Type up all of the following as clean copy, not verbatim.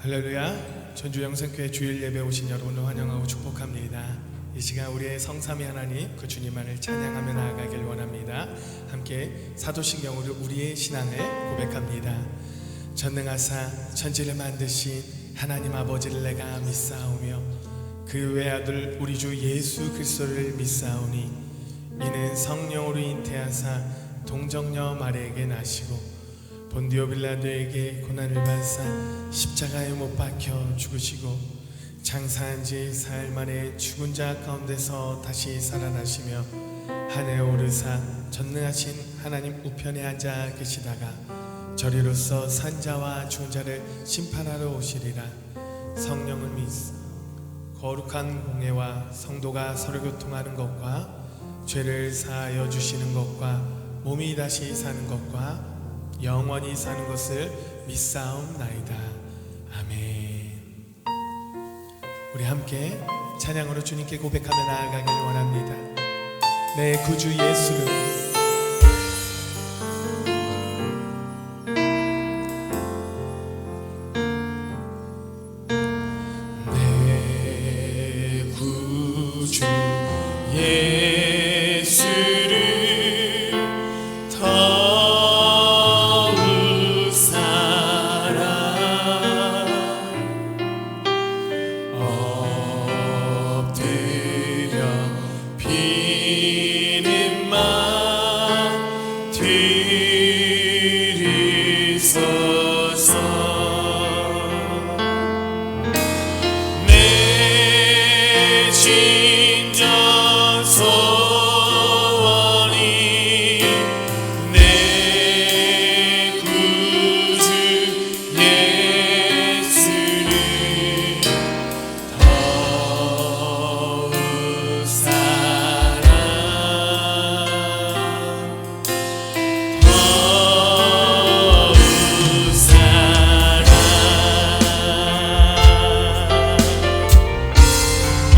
할렐루야. 전주영생교회 주일 예배 오신 여러분을 환영하고 축복합니다. 이 시간 우리의 성삼위 하나님 그 주님만을 찬양하며 나아가길 원합니다. 함께 사도신경으로 우리의 신앙을 고백합니다. 전능하사 천지를 만드신 하나님 아버지를 내가 믿사오며 그 외아들 우리 주 예수 그리스도를 믿사오니 이는 성령으로 잉태하사 동정녀 마리아에게 나시고 본디오 빌라도에게 고난을 받사 십자가에 못 박혀 죽으시고 장사한 지 사흘 만에 죽은 자 가운데서 다시 살아나시며 하늘에 오르사 전능하신 하나님 우편에 앉아 계시다가 저리로서 산자와 죽은 자를 심판하러 오시리라. 성령을 믿사 거룩한 공회와 성도가 서로 교통하는 것과 죄를 사하여 주시는 것과 몸이 다시 사는 것과 영원히 사는 것을 믿사옵나이다. 아멘. 우리 함께 찬양으로 주님께 고백하며 나아가길 원합니다. 내 구주 예수를 내 구주 예수를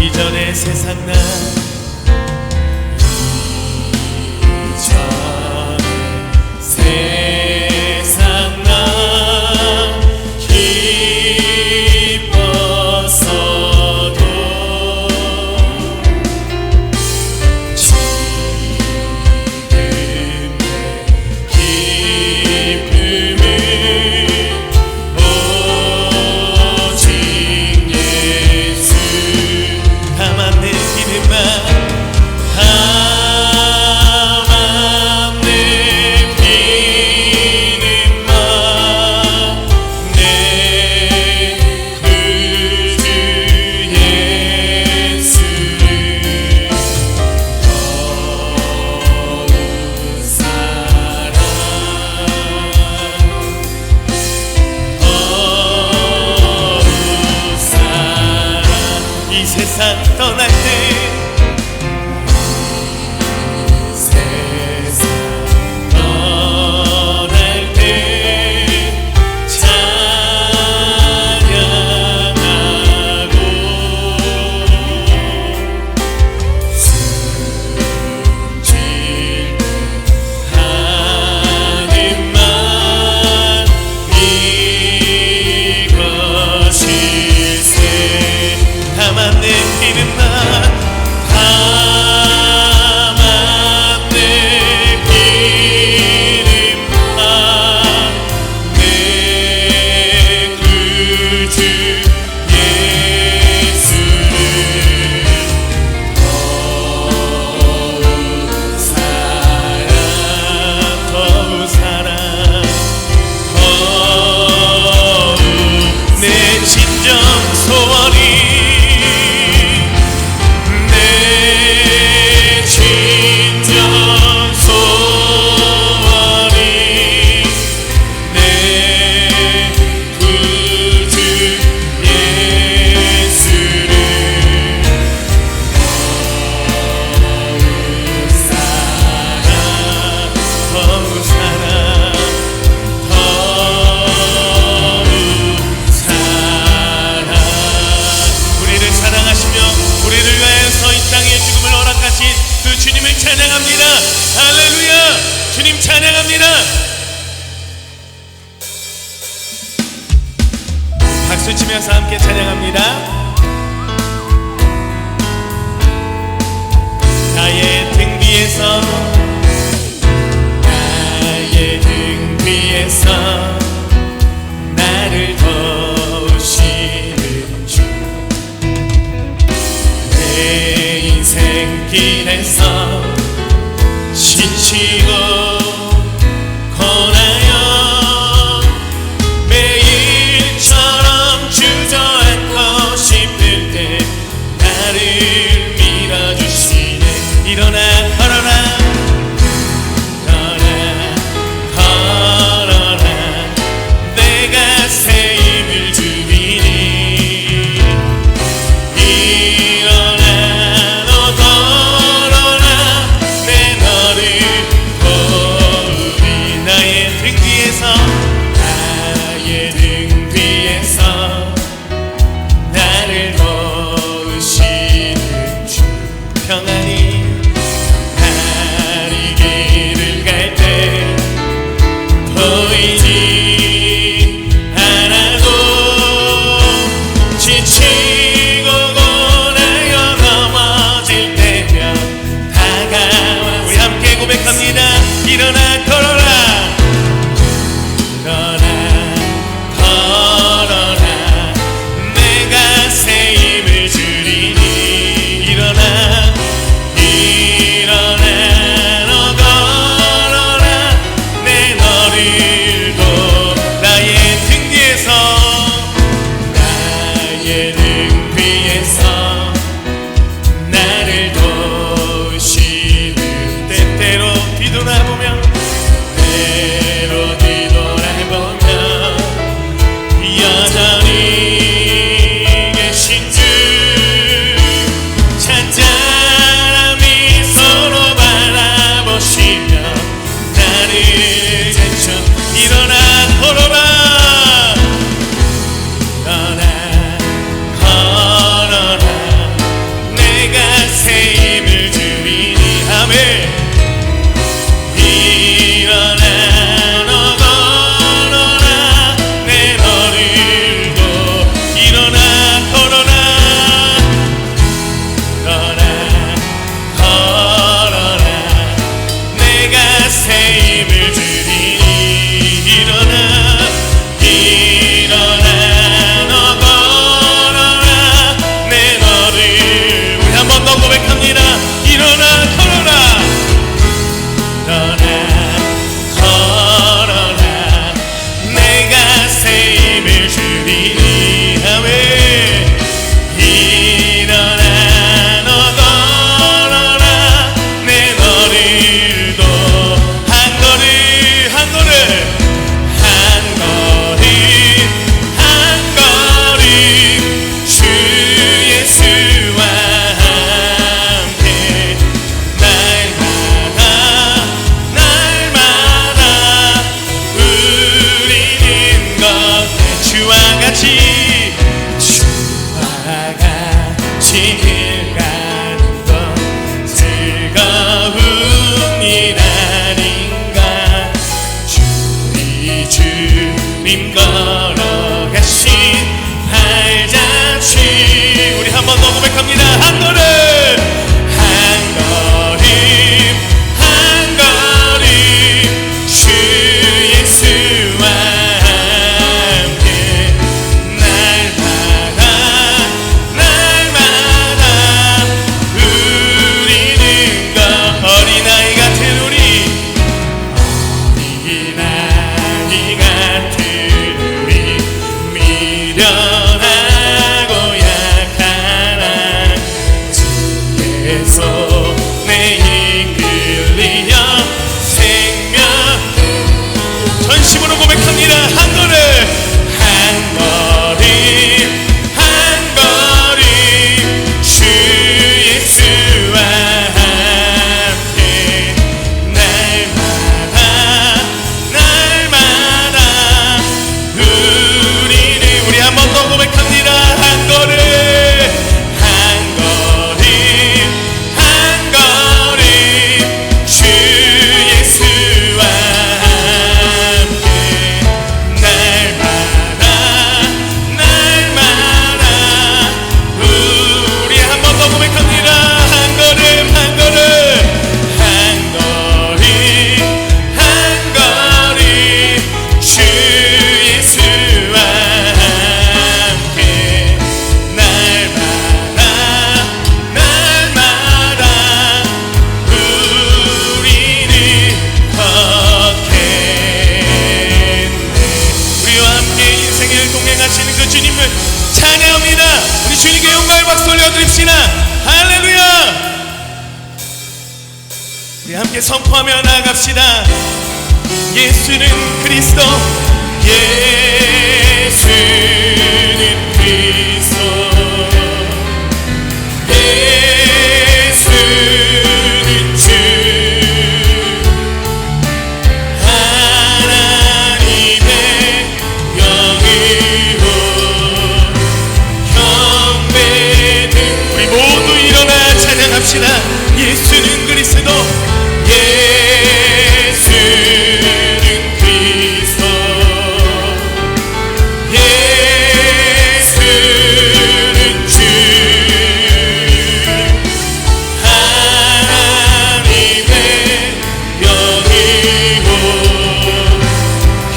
이전의 세상 나 이전의 세상 나 기뻤어도 지금의 기쁨은 오직 예수 다만 내 기름만 다만 내 기름만 내 구주 예수를 더욱 사랑 더욱 사랑 이 세상 떠날 때 세상 떠날 때 찬양하고 숨질 때 하나님만 이것일세 다만 내 기름만 다만 내 기름만 내 구주 예수를 더욱 사랑 더욱 사랑 더욱 내 진정 소원이 내 진정 소원이 내 구주 예수를 더욱 사랑 더욱 사랑 더욱 사랑 우리를 사랑하시며 우리를 위하여서 이 땅에 죽음을 허락하신 그 주님을 찬양합니다. 할렐루야. 주님 찬양합니다. 박수 박수치면서 함께 찬양합니다. 나의 등 뒤에서 나의 등 뒤에서 나를 도우시는 주 내 인생길에서 지치고 고나여 매일처럼 주저앉고 싶을 때 나를 밀어주시네. 일어나 걸어라 걸어라 내가 새 힘을 주리니. 일어나 너 걸어라 내 너를 도우리. 나의 등 뒤에서 나의 등 뒤에서 나를 도우시는 주 평안히 보이지 않아도 지치고 고나여 넘어질 때면 다가와. 우리 함께 고백합니다. 일어나 걸어라 일어나 걸어라 내가 새 힘을 주리니. 일어나 일어나 너 걸어라 내 너를 나의 등 뒤에서 나의 등 뒤에서 나를 도우시는. 때때로 뒤돌아보면 때로 뒤돌아보면 여전히 계신 주 잔잔한 미소로 바라보시며 나를 제쳐. 일어나 걸어라 일어나 걸어라 내가 새 힘을 주리니. 아멘. 일어나 너 걸어라 내 너를 도. 일어나 걸어라 일어나 걸어라 내가 새 힘을 주리니. 일어나 일어나 너 걸어라 내 너를. 우리 한 번 더 고백합니다. 일어나 걸어라 일어나 걸어라 내가 새 힘을 주리니. 아멘. 일어나 너 걸어라 내 너를 도. 한 걸음 한 걸음 한 걸음 주 예수와 함께 날마다 우리는 걷네. 주와 같이 길 가는 것 즐거운 일 아닌가. 주님 걸어가신 발자취. 우리 한 번 더 고백합니다. 한 걸음 한 걸음 주 예수와 함께 날마다 우리는 것. 어린아이 같은 우리 어린아이 같은 우리 그 주님을 찬양합니다. 우리 주님께 영광의 박수 올려드립시다. 할렐루야. 우리 함께 선포하며 나아갑시다. 예수는 그리스도, 예수는 그리스도, 예수는 주, 하나님의 영이요 경배는. 우리 모두 일어나 찬양합시다. 예수는 그리스도, 예수는 그리스도, 예수는 주, 하나님의 영이요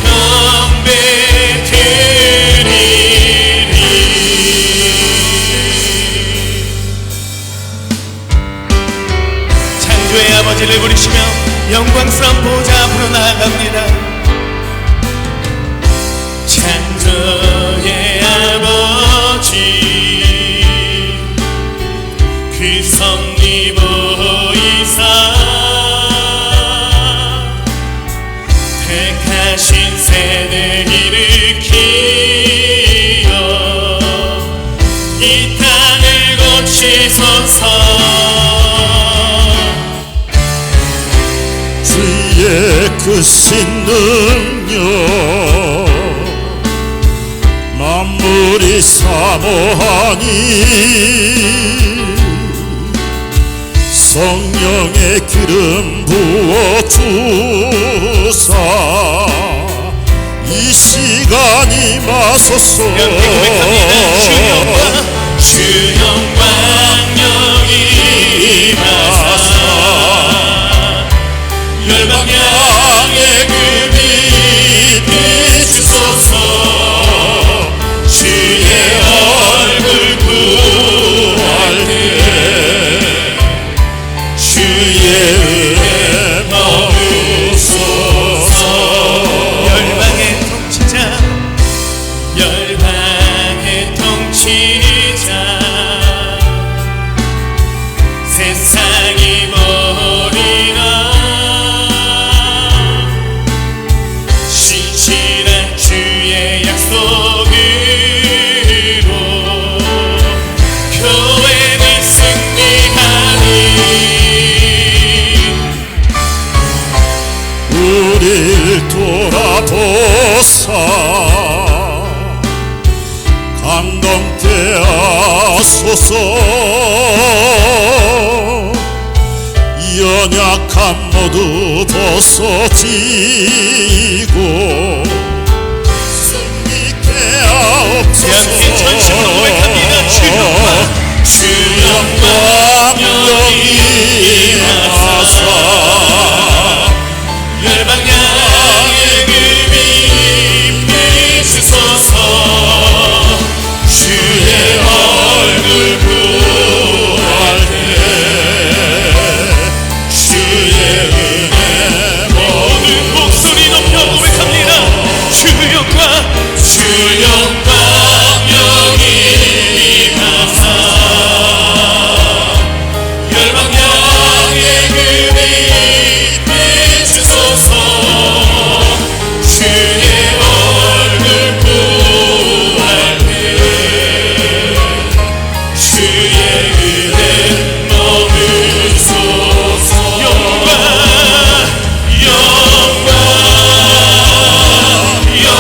경배드리리. 창조의 아버지를 부르시며 영광스러운 보좌 앞으로 나아갑니다. 창조의 아버지 그 섭리 보이사 택하신 세대 일으키어 이 땅을 고치소서. 주의 크신 능력 만물이 사모하니 성령의 기름 부어주사 이 시간이 마소서. 주 영광 영이 임하사 열방향의 금이 비추소서. 주의 얼굴 구할 때 주의 은혜 머무소서. 열방의 통치자, 열방의 통치자, 세상이 버리나 신실한 주의 약속으로 교회는 승리하리. 우릴 돌아보사 감동케 하소서. 연약함 모두 벗어지고 승리케 하옵소서. 함께 전심으로 고백합니다. 주 영광 영이 임하사 열방향의 금이 비추소서. 주의 얼굴 구할 때 주의 은혜 모든 목소리 높여 고백합니다. 주 영광 영이 임하사 열방향의 금이 비추소서. 주의 얼굴 구할 때 주의 은혜 머무소서. 영광 영광 영광 영광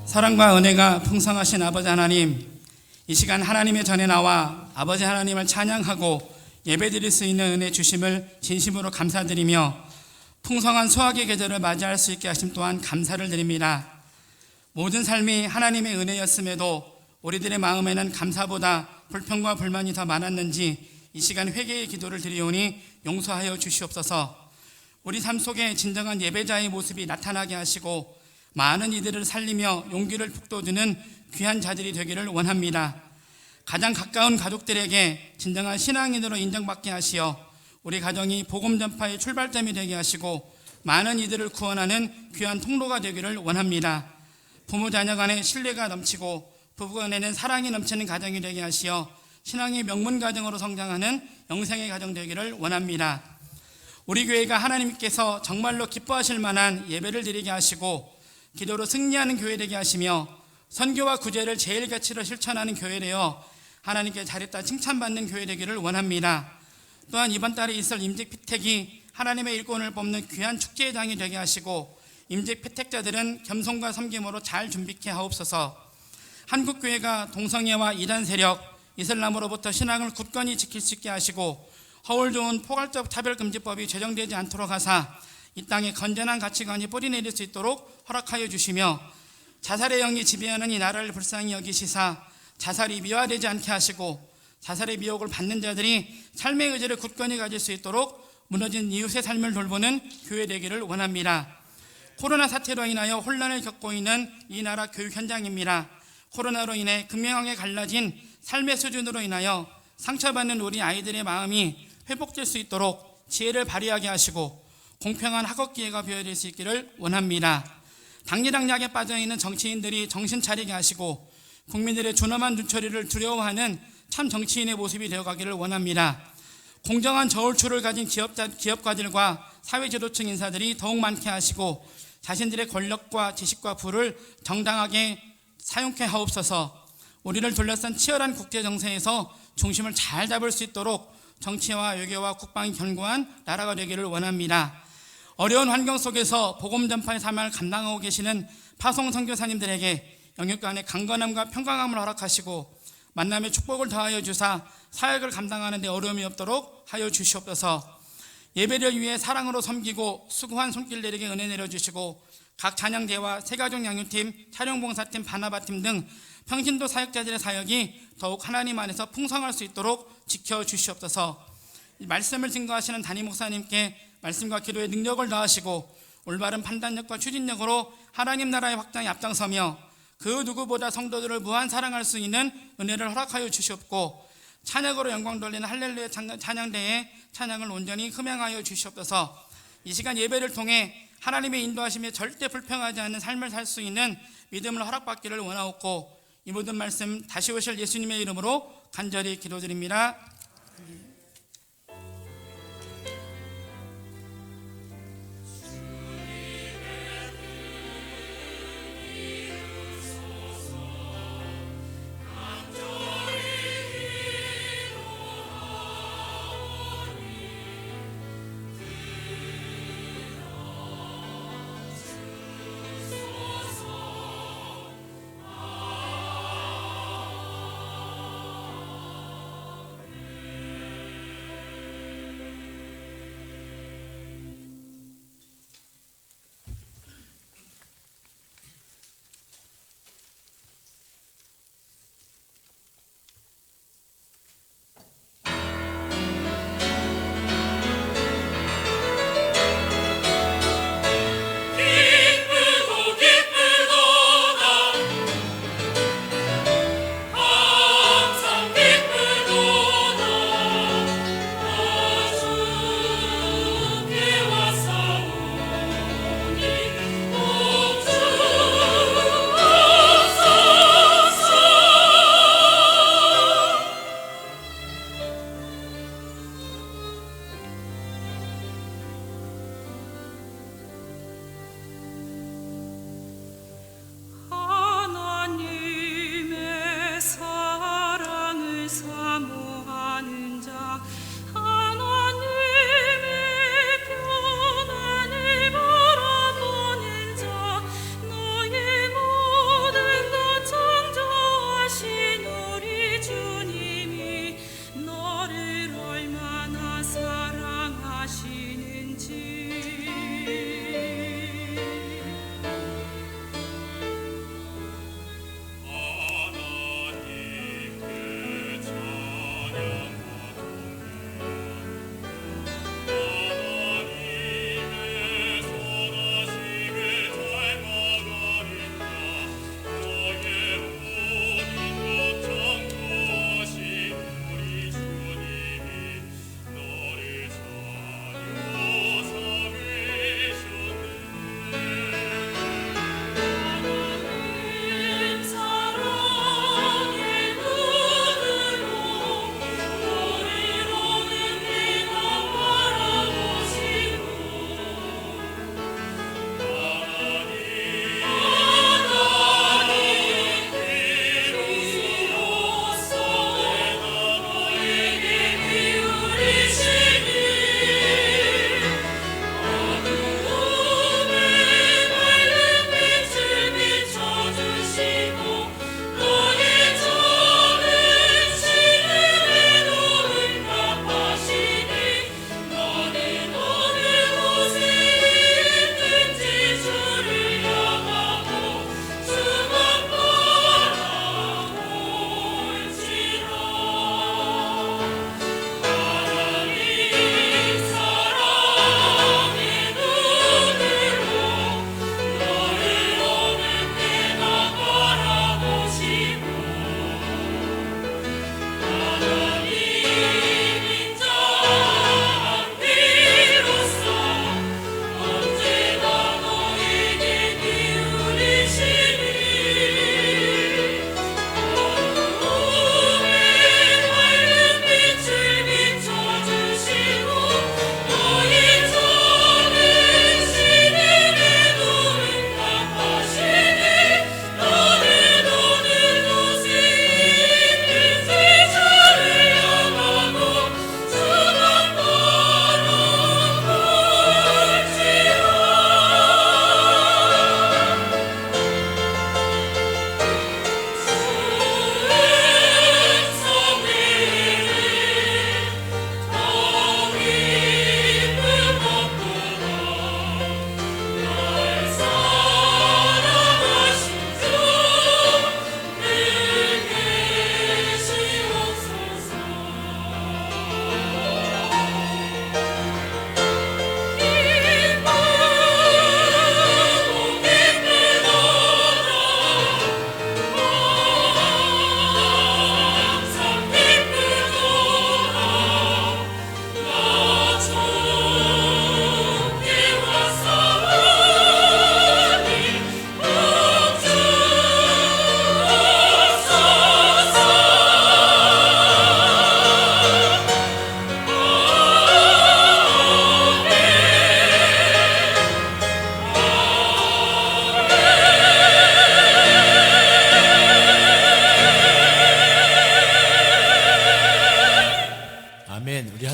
사랑과 은혜가 풍성하신 아버지 하나님, 이 시간 하나님의 전에 나와 아버지 하나님을 찬양하고 예배드릴 수 있는 은혜 주심을 진심으로 감사드리며 풍성한 수확의 계절을 맞이할 수 있게 하심 또한 감사를 드립니다. 모든 삶이 하나님의 은혜였음에도 우리들의 마음에는 감사보다 불평과 불만이 더 많았는지 이 시간 회개의 기도를 드리오니 용서하여 주시옵소서. 우리 삶 속에 진정한 예배자의 모습이 나타나게 하시고 많은 이들을 살리며 용기를 북돋우는 귀한 자들이 되기를 원합니다. 가장 가까운 가족들에게 진정한 신앙인으로 인정받게 하시어 우리 가정이 복음 전파의 출발점이 되게 하시고 많은 이들을 구원하는 귀한 통로가 되기를 원합니다. 부모 자녀 간에 신뢰가 넘치고 부부 간에는 사랑이 넘치는 가정이 되게 하시어 신앙의 명문 가정으로 성장하는 영생의 가정 되기를 원합니다. 우리 교회가 하나님께서 정말로 기뻐하실 만한 예배를 드리게 하시고 기도로 승리하는 교회 되게 하시며 선교와 구제를 제일 가치로 실천하는 교회 되어 하나님께 잘했다 칭찬받는 교회 되기를 원합니다. 또한 이번 달에 있을 임직 피택이 하나님의 일꾼을 뽑는 귀한 축제의 장이 되게 하시고 임직 피택자들은 겸손과 섬김으로 잘 준비케 하옵소서. 한국교회가 동성애와 이단 세력, 이슬람으로부터 신앙을 굳건히 지킬 수 있게 하시고 허울 좋은 포괄적 차별금지법이 제정되지 않도록 하사 이 땅에 건전한 가치관이 뿌리내릴 수 있도록 허락하여 주시며 자살의 영이 지배하는 이 나라를 불쌍히 여기시사 자살이 미화되지 않게 하시고 자살의 미혹을 받는 자들이 삶의 의지를 굳건히 가질 수 있도록 무너진 이웃의 삶을 돌보는 교회 되기를 원합니다. 코로나 사태로 인하여 혼란을 겪고 있는 이 나라 교육 현장입니다. 코로나로 인해 극명하게 갈라진 삶의 수준으로 인하여 상처받는 우리 아이들의 마음이 회복될 수 있도록 지혜를 발휘하게 하시고 공평한 학업 기회가 부여될 수 있기를 원합니다. 당리당략에 빠져있는 정치인들이 정신 차리게 하시고 국민들의 존엄한 눈초리를 두려워하는 참 정치인의 모습이 되어가기를 원합니다. 공정한 저울추를 가진 기업가들과 사회지도층 인사들이 더욱 많게 하시고 자신들의 권력과 지식과 부를 정당하게 사용케 하옵소서. 우리를 둘러싼 치열한 국제정세에서 중심을 잘 잡을 수 있도록 정치와 외교와 국방이 견고한 나라가 되기를 원합니다. 어려운 환경 속에서 복음 전파의 사명을 감당하고 계시는 파송 선교사님들에게 영육간의 강건함과 평강함을 허락하시고 만남의 축복을 더하여 주사 사역을 감당하는 데 어려움이 없도록 하여 주시옵소서. 예배를 위해 사랑으로 섬기고 수고한 손길들에게 은혜 내려주시고 각 찬양대와 새가족 양육팀, 촬영봉사팀, 바나바팀 등 평신도 사역자들의 사역이 더욱 하나님 안에서 풍성할 수 있도록 지켜주시옵소서. 말씀을 증거하시는 담임 목사님께 말씀과 기도의 능력을 더하시고 올바른 판단력과 추진력으로 하나님 나라의 확장에 앞장서며 그 누구보다 성도들을 무한 사랑할 수 있는 은혜를 허락하여 주시옵고 찬양으로 영광 돌리는 할렐루야 찬양대의 찬양을 온전히 흠양하여 주시옵소서. 이 시간 예배를 통해 하나님의 인도하심에 절대 불평하지 않는 삶을 살 수 있는 믿음을 허락받기를 원하옵고 이 모든 말씀 다시 오실 예수님의 이름으로 간절히 기도드립니다.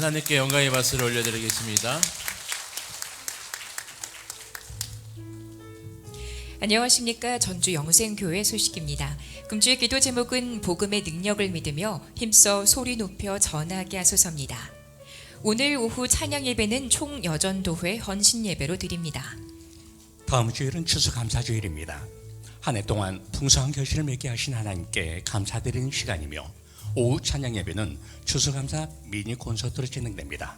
하나님께 영광의 박수를 올려드리겠습니다. 안녕하십니까. 전주 영생교회 소식입니다. 금주의 기도 제목은 복음의 능력을 믿으며 힘써 소리 높여 전하게 하소서입니다. 오늘 오후 찬양 예배는 총여전도회 헌신 예배로 드립니다. 다음 주일은 추수감사주일입니다. 한 해 동안 풍성한 결실을 맺게 하신 하나님께 감사드리는 시간이며 오후 찬양 예배는 추수감사 미니 콘서트로 진행됩니다.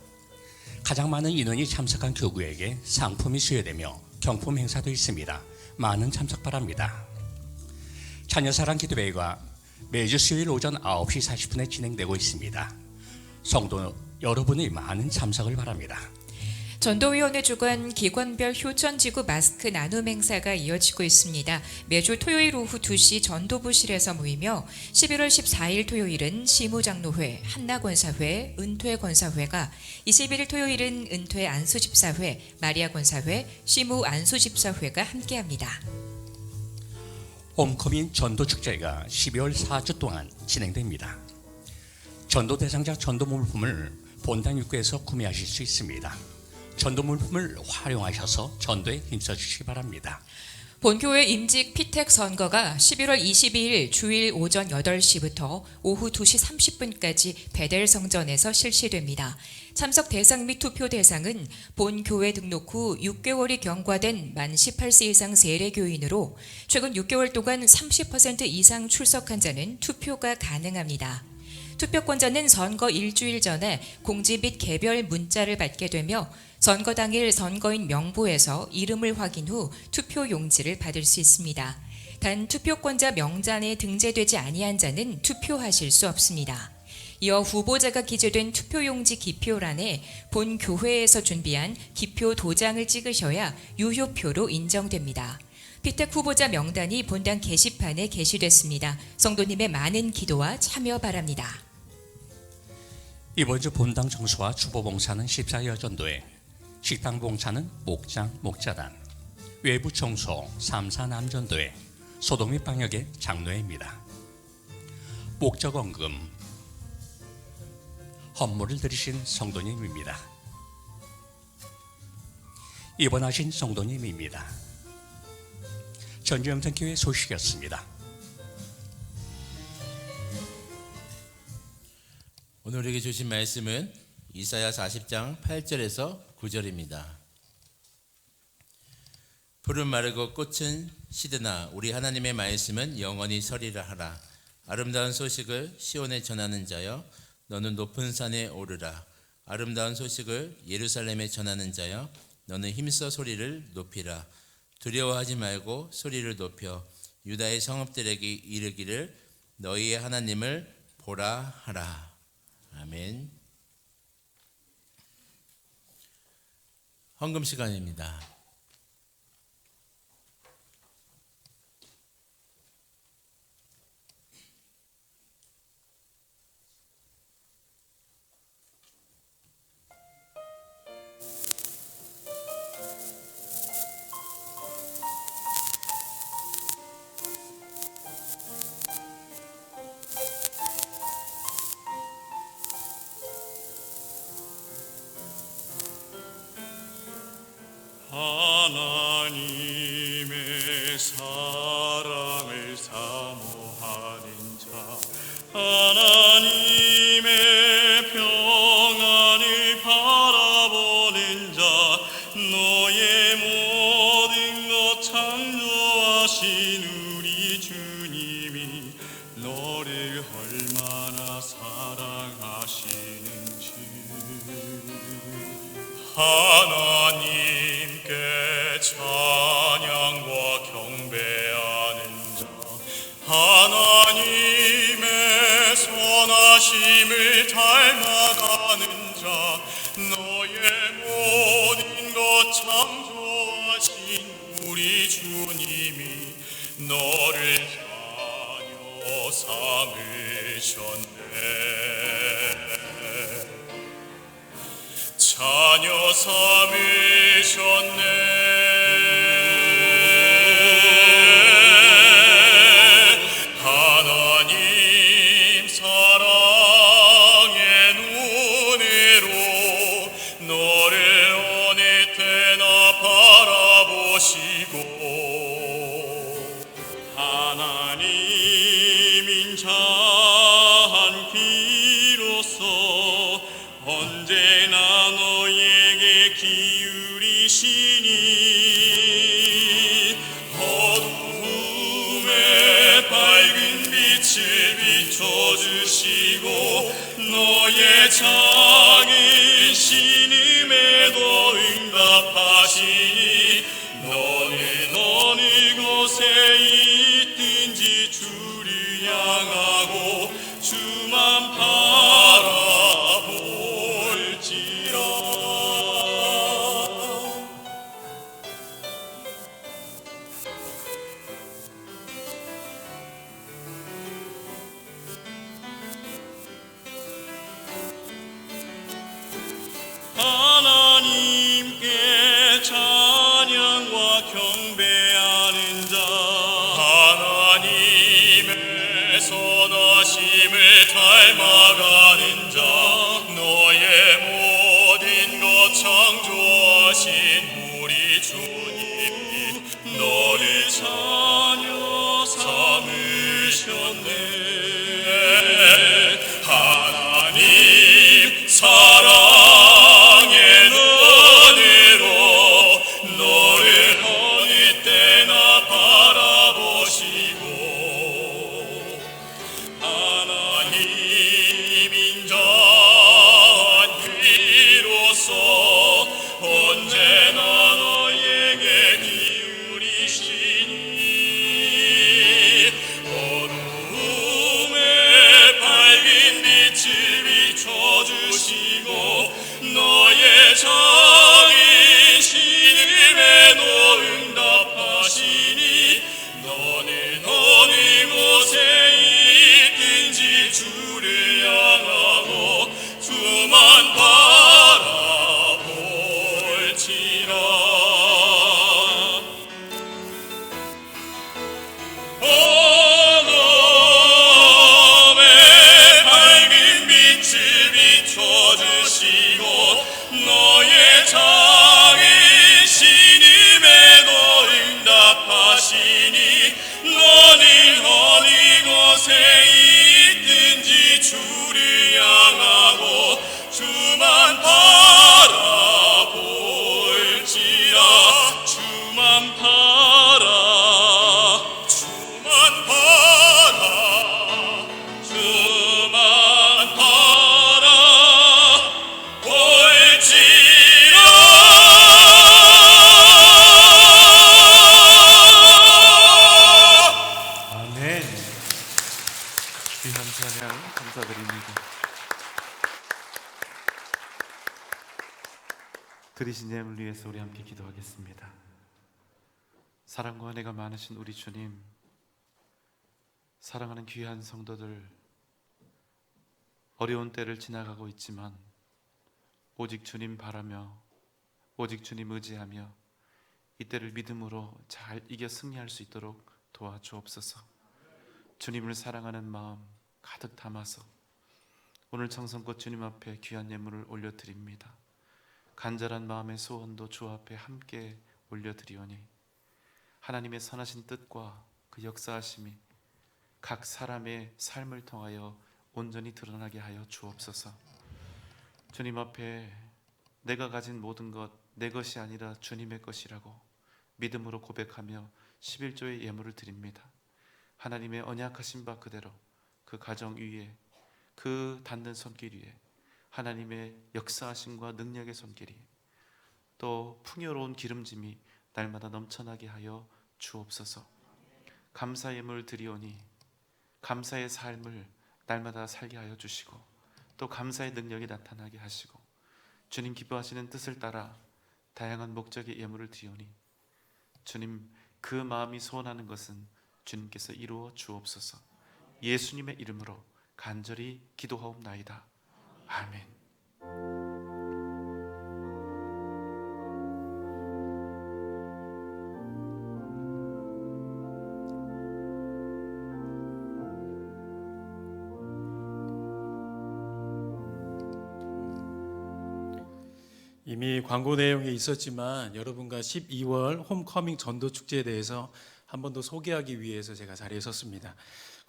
가장 많은 인원이 참석한 교구에게 상품이 수여되며 경품 행사도 있습니다. 많은 참석 바랍니다. 자녀사랑 기도회가 매주 수요일 오전 9시 40분에 진행되고 있습니다. 성도 여러분의 많은 참석을 바랍니다. 전도위원회 주관 기관별 효전지구 마스크 나눔 행사가 이어지고 있습니다. 매주 토요일 오후 2시 전도부실에서 모이며 11월 14일 토요일은 시무장로회, 한나권사회, 은퇴권사회가 21일 토요일은 은퇴 안수집사회, 마리아권사회, 시무 안수집사회가 함께합니다. 홈커민 전도축제가 12월 4주 동안 진행됩니다. 전도 대상자 전도 물품을 본당 입구에서 구매하실 수 있습니다. 전도 물품을 활용하셔서 전도에 힘써 주시기 바랍니다. 본교회 임직 피택 선거가 11월 22일 주일 오전 8시부터 오후 2시 30분까지 베델 성전에서 실시됩니다. 참석 대상 및 투표 대상은 본교회 등록 후 6개월이 경과된 만 18세 이상 세례교인으로 최근 6개월 동안 30% 이상 출석한 자는 투표가 가능합니다. 투표권자는 선거 일주일 전에 공지 및 개별 문자를 받게 되며 선거 당일 선거인 명부에서 이름을 확인 후 투표 용지를 받을 수 있습니다. 단 투표권자 명단에 등재되지 아니한 자는 투표하실 수 없습니다. 이어 후보자가 기재된 투표용지 기표란에 본 교회에서 준비한 기표 도장을 찍으셔야 유효표로 인정됩니다. 피택 후보자 명단이 본당 게시판에 게시됐습니다. 성도님의 많은 기도와 참여 바랍니다. 이번 주 본당 청소와 주보 봉사는 14여전도회, 식당 봉사는 목장 목자단, 외부 청소 3사남전도회, 소독 및 방역의 장로회입니다. 목적 헌금 헌물을 드리신 성도님입니다. 입원하신 성도님입니다. 전주영생교회 소식이었습니다. 오늘 우리에게 주신 말씀은 이사야 40장 8절에서 9절입니다. 풀은 마르고 꽃은 시드나 우리 하나님의 말씀은 영원히 서리라 하라. 아름다운 소식을 시온에 전하는 자여 너는 높은 산에 오르라. 아름다운 소식을 예루살렘에 전하는 자여 너는 힘써 소리를 높이라. 두려워하지 말고 소리를 높여 유다의 성읍들에게 이르기를 너희의 하나님을 보라 하라. 아멘. 헌금 시간입니다. 하나님의 사랑을 사모하는 자, 하나님의 평안을 바라보는 자, 너의 모든 것 창조하신 우리 주님이 너를 얼마나 사랑하시는지. 하나님께 찬양과 경배하는 자, 하나님의 선하심을 닮아가는 자, 너의 모든 것 창조하신 우리 주님이 너를 자녀 삼으셨네. 자녀 삼으셨네. 하나님 사랑의 눈으로 주시고 너의 작은 신음에도 응답하시니 너는 어느 곳에 있든지 주를 향하고 주만 바라볼지라. 하나님께 찬양과 경배하는 자 하나님의 선하심을 닮아가는 자 너의 모든 것 창조하신 우리 주님이 너를 자녀 삼으셨네. 하나님 사랑의 눈으로 너를 어느 때나 바라보시고 하나님 인자한 귀로서 언제나 너에게 기울이시니 어두움에 밝은 빛을 비춰주시고 너의 작은 신음에도 응답하시니 너는 어느 곳에 있든지 주를 향하고 주만 바라볼지라. 어둠에 밝은 빛을 비춰주시고 너의 작은 신음에도 응답하시니 너는 어느 곳에 있든지 주를 향하고 주만 바라볼지라. 주만 바라 주만 바라 주만 바라 볼지라. 아멘. 귀한 찬양 감사드립니다. 들으신 예물 위해서 우리 함께 기도하겠습니다. 사랑과 은혜가 많으신 우리 주님, 사랑하는 귀한 성도들, 어려운 때를 지나가고 있지만 오직 주님 바라며 오직 주님 의지하며 이때를 믿음으로 잘 이겨 승리할 수 있도록 도와주옵소서. 주님을 사랑하는 마음 가득 담아서 오늘 청성껏 주님 앞에 귀한 예물을 올려드립니다. 간절한 마음의 소원도 주 앞에 함께 올려드리오니 하나님의 선하신 뜻과 그 역사하심이 각 사람의 삶을 통하여 온전히 드러나게 하여 주옵소서. 주님 앞에 내가 가진 모든 것 내 것이 아니라 주님의 것이라고 믿음으로 고백하며 11조의 예물을 드립니다. 하나님의 언약하신 바 그대로 그 가정 위에 그 닿는 손길 위에 하나님의 역사하심과 능력의 손길이 또 풍요로운 기름짐이 날마다 넘쳐나게 하여 주옵소서. 감사 예물 드리오니 감사의 삶을 날마다 살게 하여 주시고 또 감사의 능력이 나타나게 하시고 주님 기뻐하시는 뜻을 따라 다양한 목적의 예물을 드리오니 주님 그 마음이 소원하는 것은 주님께서 이루어 주옵소서. 예수님의 이름으로 간절히 기도하옵나이다. 아멘. 이미 광고 내용에 있었지만 여러분과 12월 홈커밍 전도 축제에 대해서 한 번 더 소개하기 위해서 제가 자리에 섰습니다.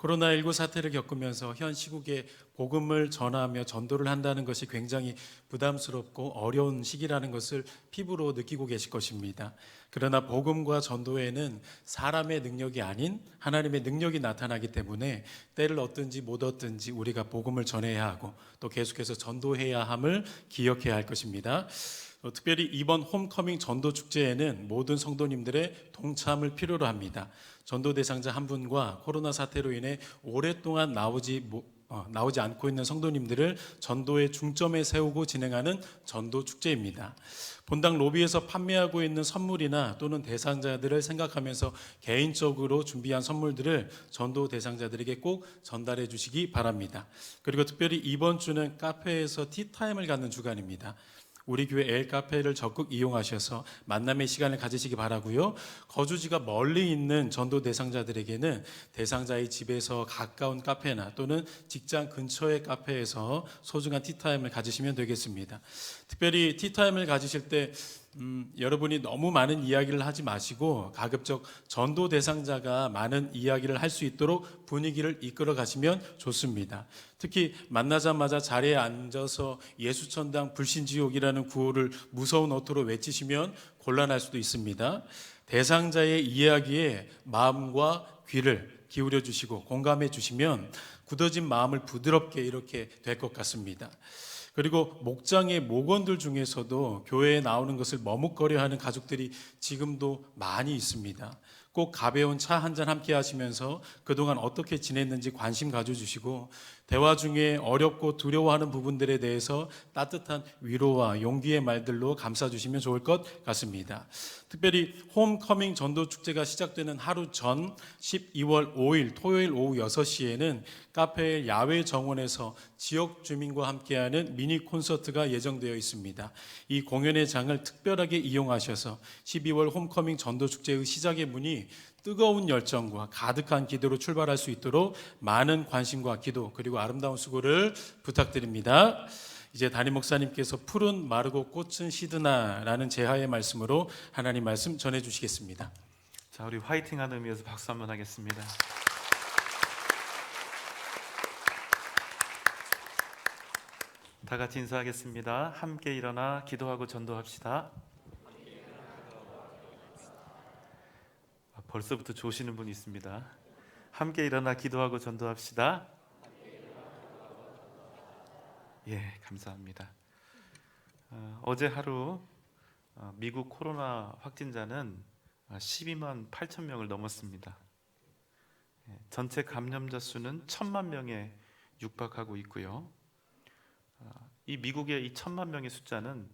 코로나19 사태를 겪으면서 현 시국에 복음을 전하며 전도를 한다는 것이 굉장히 부담스럽고 어려운 시기라는 것을 피부로 느끼고 계실 것입니다. 그러나 복음과 전도에는 사람의 능력이 아닌 하나님의 능력이 나타나기 때문에 때를 얻든지 못 얻든지 우리가 복음을 전해야 하고 또 계속해서 전도해야 함을 기억해야 할 것입니다. 특별히 이번 홈커밍 전도 축제에는 모든 성도님들의 동참을 필요로 합니다. 전도 대상자 한 분과 코로나 사태로 인해 오랫동안 나오지 않고 있는 성도님들을 전도의 중점에 세우고 진행하는 전도 축제입니다. 본당 로비에서 판매하고 있는 선물이나 또는 대상자들을 생각하면서 개인적으로 준비한 선물들을 전도 대상자들에게 꼭 전달해 주시기 바랍니다. 그리고 특별히 이번 주는 카페에서 티타임을 갖는 주간입니다. 우리 교회 엘카페를 적극 이용하셔서 만남의 시간을 가지시기 바라고요. 거주지가 멀리 있는 전도 대상자들에게는 대상자의 집에서 가까운 카페나 또는 직장 근처의 카페에서 소중한 티타임을 가지시면 되겠습니다. 특별히 티타임을 가지실 때 여러분이 너무 많은 이야기를 하지 마시고 가급적 전도 대상자가 많은 이야기를 할 수 있도록 분위기를 이끌어 가시면 좋습니다. 특히 만나자마자 자리에 앉아서 예수천당 불신지옥이라는 구호를 무서운 어투로 외치시면 곤란할 수도 있습니다. 대상자의 이야기에 마음과 귀를 기울여 주시고 공감해 주시면 굳어진 마음을 부드럽게 이렇게 될 것 같습니다. 그리고 목장의 목원들 중에서도 교회에 나오는 것을 머뭇거려하는 가족들이 지금도 많이 있습니다. 꼭 가벼운 차 한 잔 함께 하시면서 그동안 어떻게 지냈는지 관심 가져주시고 대화 중에 어렵고 두려워하는 부분들에 대해서 따뜻한 위로와 용기의 말들로 감싸주시면 좋을 것 같습니다. 특별히 홈커밍 전도 축제가 시작되는 하루 전 12월 5일 토요일 오후 6시에는 카페 야외 정원에서 지역 주민과 함께하는 미니 콘서트가 예정되어 있습니다. 이 공연의 장을 특별하게 이용하셔서 12월 홈커밍 전도 축제의 시작의 문이 뜨거운 열정과 가득한 기도로 출발할 수 있도록 많은 관심과 기도 그리고 아름다운 수고를 부탁드립니다. 이제 담임 목사님께서 푸른 마르고 꽃은 시드나라는 제하의 말씀으로 하나님 말씀 전해주시겠습니다. 자, 우리 화이팅하는 의미에서 박수 한번 하겠습니다. 다 같이 인사하겠습니다. 함께 일어나 기도하고 전도합시다. 벌써부터 조시는 분이 있습니다. 함께 일어나 기도하고 전도합시다. 예, 감사합니다. 어제 하루 미국 코로나 확진자는 12만 8천 명을 넘었습니다. 전체 감염자 수는 1,000만 명에 육박하고 있고요. 이 미국의 이 1,000만 명의 숫자는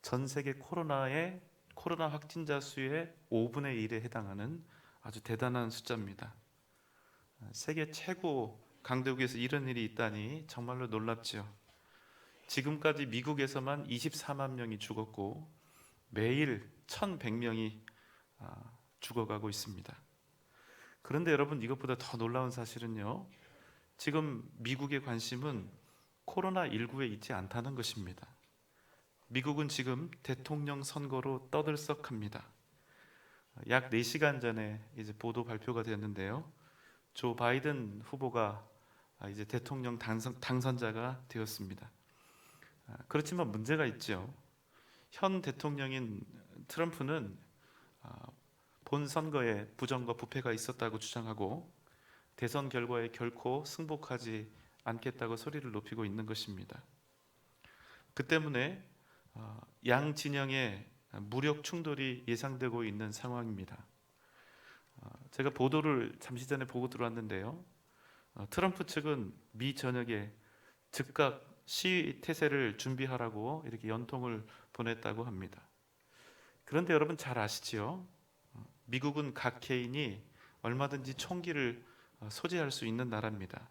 전 세계 코로나 확진자 수의 5분의 1에 해당하는 아주 대단한 숫자입니다. 세계 최고 강대국에서 이런 일이 있다니 정말로 놀랍죠. 지금까지 미국에서만 24만 명이 죽었고 매일 1,100명이 죽어가고 있습니다. 그런데 여러분, 이것보다 더 놀라운 사실은요, 지금 미국의 관심은 코로나19에 있지 않다는 것입니다. 미국은 지금 대통령 선거로 떠들썩합니다. 약 4시간 전에 이제 보도 발표가 되었는데요. 조 바이든 후보가 이제 대통령 당선자가 되었습니다. 그렇지만 문제가 있죠. 현 대통령인 트럼프는 본 선거에 부정과 부패가 있었다고 주장하고 대선 결과에 결코 승복하지 않겠다고 소리를 높이고 있는 것입니다. 그 때문에 양 진영의 무력 충돌이 예상되고 있는 상황입니다. 제가 보도를 잠시 전에 보고 들어왔는데요. 트럼프 측은 미 전역에 즉각 시위 태세를 준비하라고 이렇게 연통을 보냈다고 합니다. 그런데 여러분 잘 아시지요? 미국은 각 개인이 얼마든지 총기를 소지할 수 있는 나라입니다.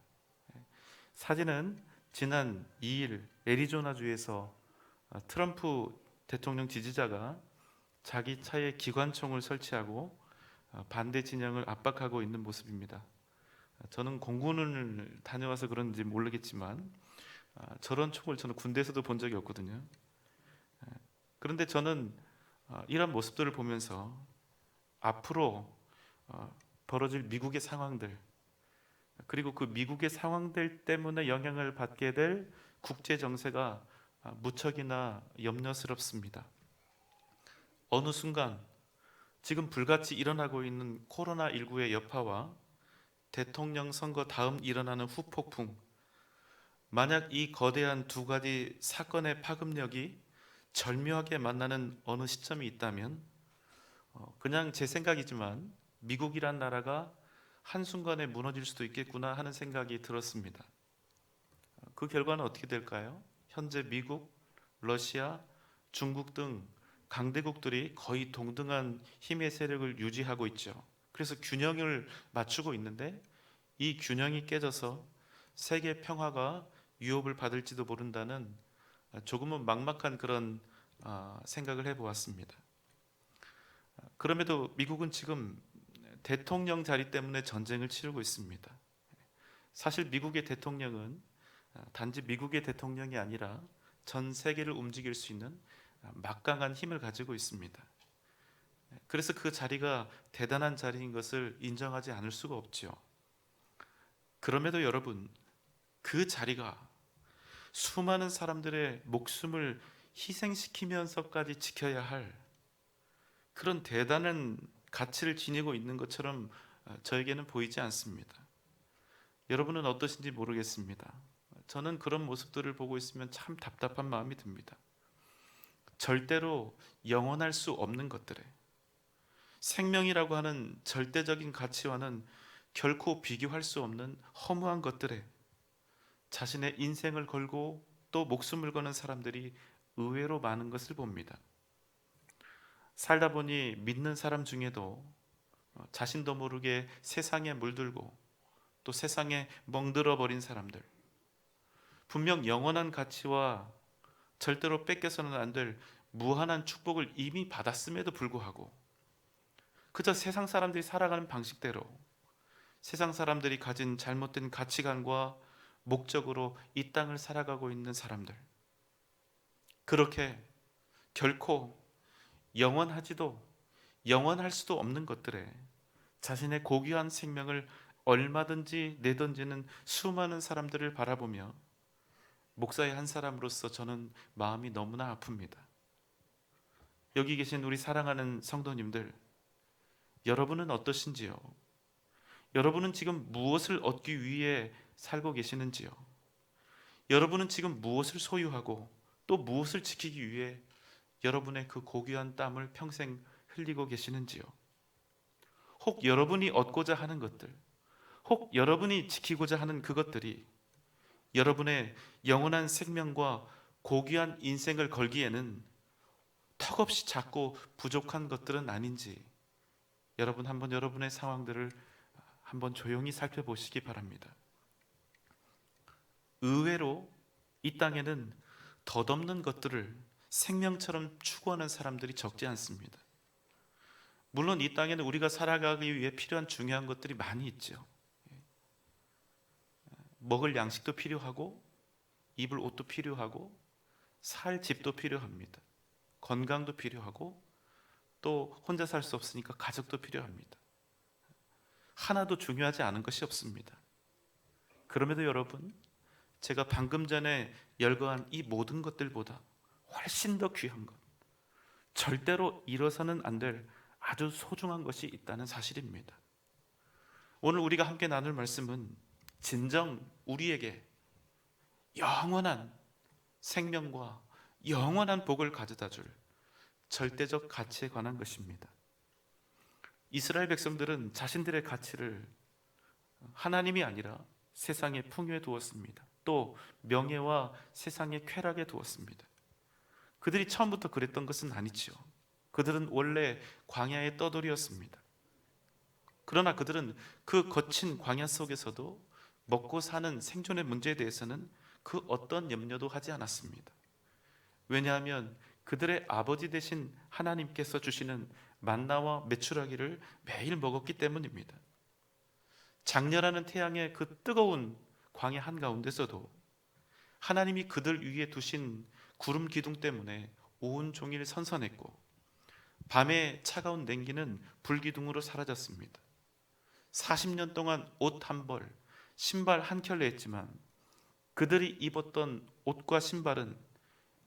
사진은 지난 2일 애리조나주에서 트럼프 대통령 지지자가 자기 차에 기관총을 설치하고 반대 진영을 압박하고 있는 모습입니다. 저는 공군을 다녀와서 그런지 모르겠지만 저런 총을 저는 군대에서도 본 적이 없거든요. 그런데 저는 이런 모습들을 보면서 앞으로 벌어질 미국의 상황들, 그리고 그 미국의 상황들 때문에 영향을 받게 될 국제 정세가 무척이나 염려스럽습니다. 어느 순간 지금 불같이 일어나고 있는 코로나19의 여파와 대통령 선거 다음 일어나는 후폭풍, 만약 이 거대한 두 가지 사건의 파급력이 절묘하게 만나는 어느 시점이 있다면 그냥 제 생각이지만 미국이란 나라가 한순간에 무너질 수도 있겠구나 하는 생각이 들었습니다. 그 결과는 어떻게 될까요? 현재 미국, 러시아, 중국 등 강대국들이 거의 동등한 힘의 세력을 유지하고 있죠. 그래서 균형을 맞추고 있는데 이 균형이 깨져서 세계 평화가 위협을 받을지도 모른다는 조금은 막막한 그런 생각을 해보았습니다. 그럼에도 미국은 지금 대통령 자리 때문에 전쟁을 치르고 있습니다. 사실 미국의 대통령은 단지 미국의 대통령이 아니라 전 세계를 움직일 수 있는 막강한 힘을 가지고 있습니다. 그래서 그 자리가 대단한 자리인 것을 인정하지 않을 수가 없죠. 그럼에도 여러분, 그 자리가 수많은 사람들의 목숨을 희생시키면서까지 지켜야 할 그런 대단한 가치를 지니고 있는 것처럼 저에게는 보이지 않습니다. 여러분은 어떠신지 모르겠습니다. 저는 그런 모습들을 보고 있으면 참 답답한 마음이 듭니다. 절대로 영원할 수 없는 것들에 생명이라고 하는 절대적인 가치와는 결코 비교할 수 없는 허무한 것들에 자신의 인생을 걸고 또 목숨을 거는 사람들이 의외로 많은 것을 봅니다. 살다 보니 믿는 사람 중에도 자신도 모르게 세상에 물들고 또 세상에 멍들어 버린 사람들, 분명 영원한 가치와 절대로 뺏겨서는 안 될 무한한 축복을 이미 받았음에도 불구하고 그저 세상 사람들이 살아가는 방식대로 세상 사람들이 가진 잘못된 가치관과 목적으로 이 땅을 살아가고 있는 사람들, 그렇게 결코 영원하지도 영원할 수도 없는 것들에 자신의 고귀한 생명을 얼마든지 내던지는 수많은 사람들을 바라보며 목사의 한 사람으로서 저는 마음이 너무나 아픕니다. 여기 계신 우리 사랑하는 성도님들, 여러분은 어떠신지요? 여러분은 지금 무엇을 얻기 위해 살고 계시는지요? 여러분은 지금 무엇을 소유하고 또 무엇을 지키기 위해 여러분의 그 고귀한 땀을 평생 흘리고 계시는지요? 혹 여러분이 얻고자 하는 것들, 혹 여러분이 지키고자 하는 그것들이 여러분의 영원한 생명과 고귀한 인생을 걸기에는 턱없이 작고 부족한 것들은 아닌지 여러분 한번 여러분의 상황들을 한번 조용히 살펴보시기 바랍니다. 의외로 이 땅에는 덧없는 것들을 생명처럼 추구하는 사람들이 적지 않습니다. 물론 이 땅에는 우리가 살아가기 위해 필요한 중요한 것들이 많이 있죠. 먹을 양식도 필요하고 입을 옷도 필요하고 살 집도 필요합니다. 건강도 필요하고 또 혼자 살 수 없으니까 가족도 필요합니다. 하나도 중요하지 않은 것이 없습니다. 그럼에도 여러분, 제가 방금 전에 열거한 이 모든 것들보다 훨씬 더 귀한 것, 절대로 잃어서는 안 될 아주 소중한 것이 있다는 사실입니다. 오늘 우리가 함께 나눌 말씀은 진정 우리에게 영원한 생명과 영원한 복을 가져다 줄 절대적 가치에 관한 것입니다. 이스라엘 백성들은 자신들의 가치를 하나님이 아니라 세상의 풍요에 두었습니다. 또 명예와 세상의 쾌락에 두었습니다. 그들이 처음부터 그랬던 것은 아니지요. 그들은 원래 광야의 떠돌이였습니다. 그러나 그들은 그 거친 광야 속에서도 먹고 사는 생존의 문제에 대해서는 그 어떤 염려도 하지 않았습니다. 왜냐하면 그들의 아버지 되신 하나님께서 주시는 만나와 메추라기를 매일 먹었기 때문입니다. 장렬하는 태양의 그 뜨거운 광야 한가운데서도 하나님이 그들 위에 두신 구름 기둥 때문에 온종일 선선했고 밤의 차가운 냉기는 불기둥으로 사라졌습니다. 40년 동안 옷 한 벌, 신발 한 켤레 했지만 그들이 입었던 옷과 신발은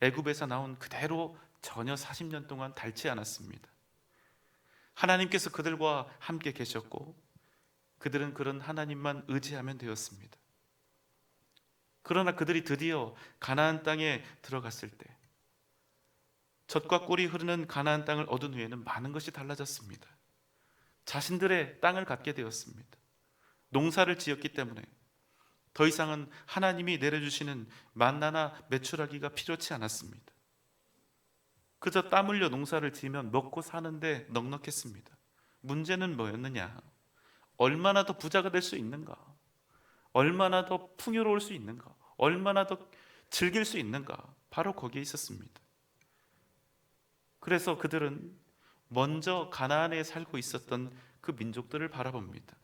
애굽에서 나온 그대로 전혀 40년 동안 닳지 않았습니다. 하나님께서 그들과 함께 계셨고 그들은 그런 하나님만 의지하면 되었습니다. 그러나 그들이 드디어 가나안 땅에 들어갔을 때, 젖과 꿀이 흐르는 가나안 땅을 얻은 후에는 많은 것이 달라졌습니다. 자신들의 땅을 갖게 되었습니다. 농사를 지었기 때문에 더 이상은 하나님이 내려주시는 만나나 메추라기가 필요치 않았습니다. 그저 땀 흘려 농사를 지으면 먹고 사는데 넉넉했습니다. 문제는 뭐였느냐? 얼마나 더 부자가 될 수 있는가? 얼마나 더 풍요로울 수 있는가? 얼마나 더 즐길 수 있는가? 바로 거기에 있었습니다. 그래서 그들은 먼저 가나안에 살고 있었던 그 민족들을 바라봅니다.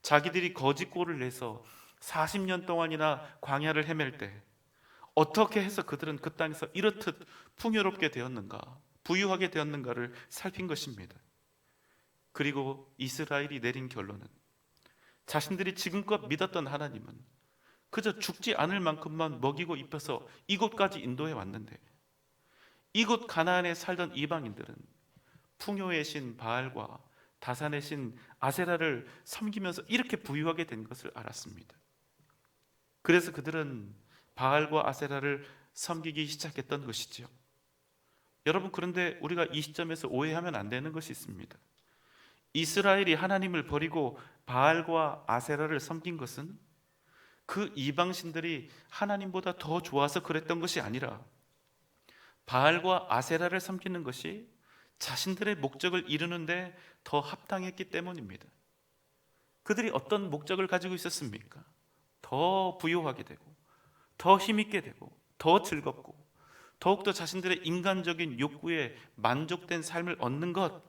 자기들이 거짓골을 내서 40년 동안이나 광야를 헤맬 때 어떻게 해서 그들은 그 땅에서 이렇듯 풍요롭게 되었는가, 부유하게 되었는가를 살핀 것입니다. 그리고 이스라엘이 내린 결론은 자신들이 지금껏 믿었던 하나님은 그저 죽지 않을 만큼만 먹이고 입혀서 이곳까지 인도해 왔는데, 이곳 가나안에 살던 이방인들은 풍요의 신 바알과 다산의 신 아세라를 섬기면서 이렇게 부유하게 된 것을 알았습니다. 그래서 그들은 바알과 아세라를 섬기기 시작했던 것이죠. 여러분, 그런데 우리가 이 시점에서 오해하면 안 되는 것이 있습니다. 이스라엘이 하나님을 버리고 바알과 아세라를 섬긴 것은 그 이방신들이 하나님보다 더 좋아서 그랬던 것이 아니라 바알과 아세라를 섬기는 것이 자신들의 목적을 이루는데 더 합당했기 때문입니다. 그들이 어떤 목적을 가지고 있었습니까? 더 부유하게 되고 더 힘있게 되고 더 즐겁고 더욱더 자신들의 인간적인 욕구에 만족된 삶을 얻는 것.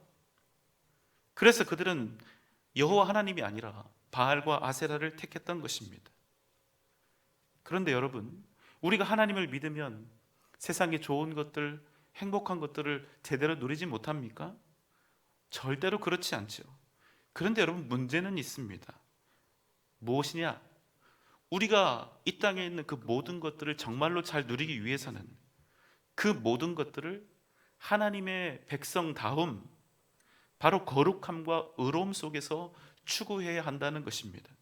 그래서 그들은 여호와 하나님이 아니라 바알과 아세라를 택했던 것입니다. 그런데 여러분, 우리가 하나님을 믿으면 세상의 좋은 것들, 행복한 것들을 제대로 누리지 못합니까? 절대로 그렇지 않죠. 그런데 여러분, 문제는 있습니다. 무엇이냐? 우리가 이 땅에 있는 그 모든 것들을 정말로 잘 누리기 위해서는 그 모든 것들을 하나님의 백성다움, 바로 거룩함과 의로움 속에서 추구해야 한다는 것입니다.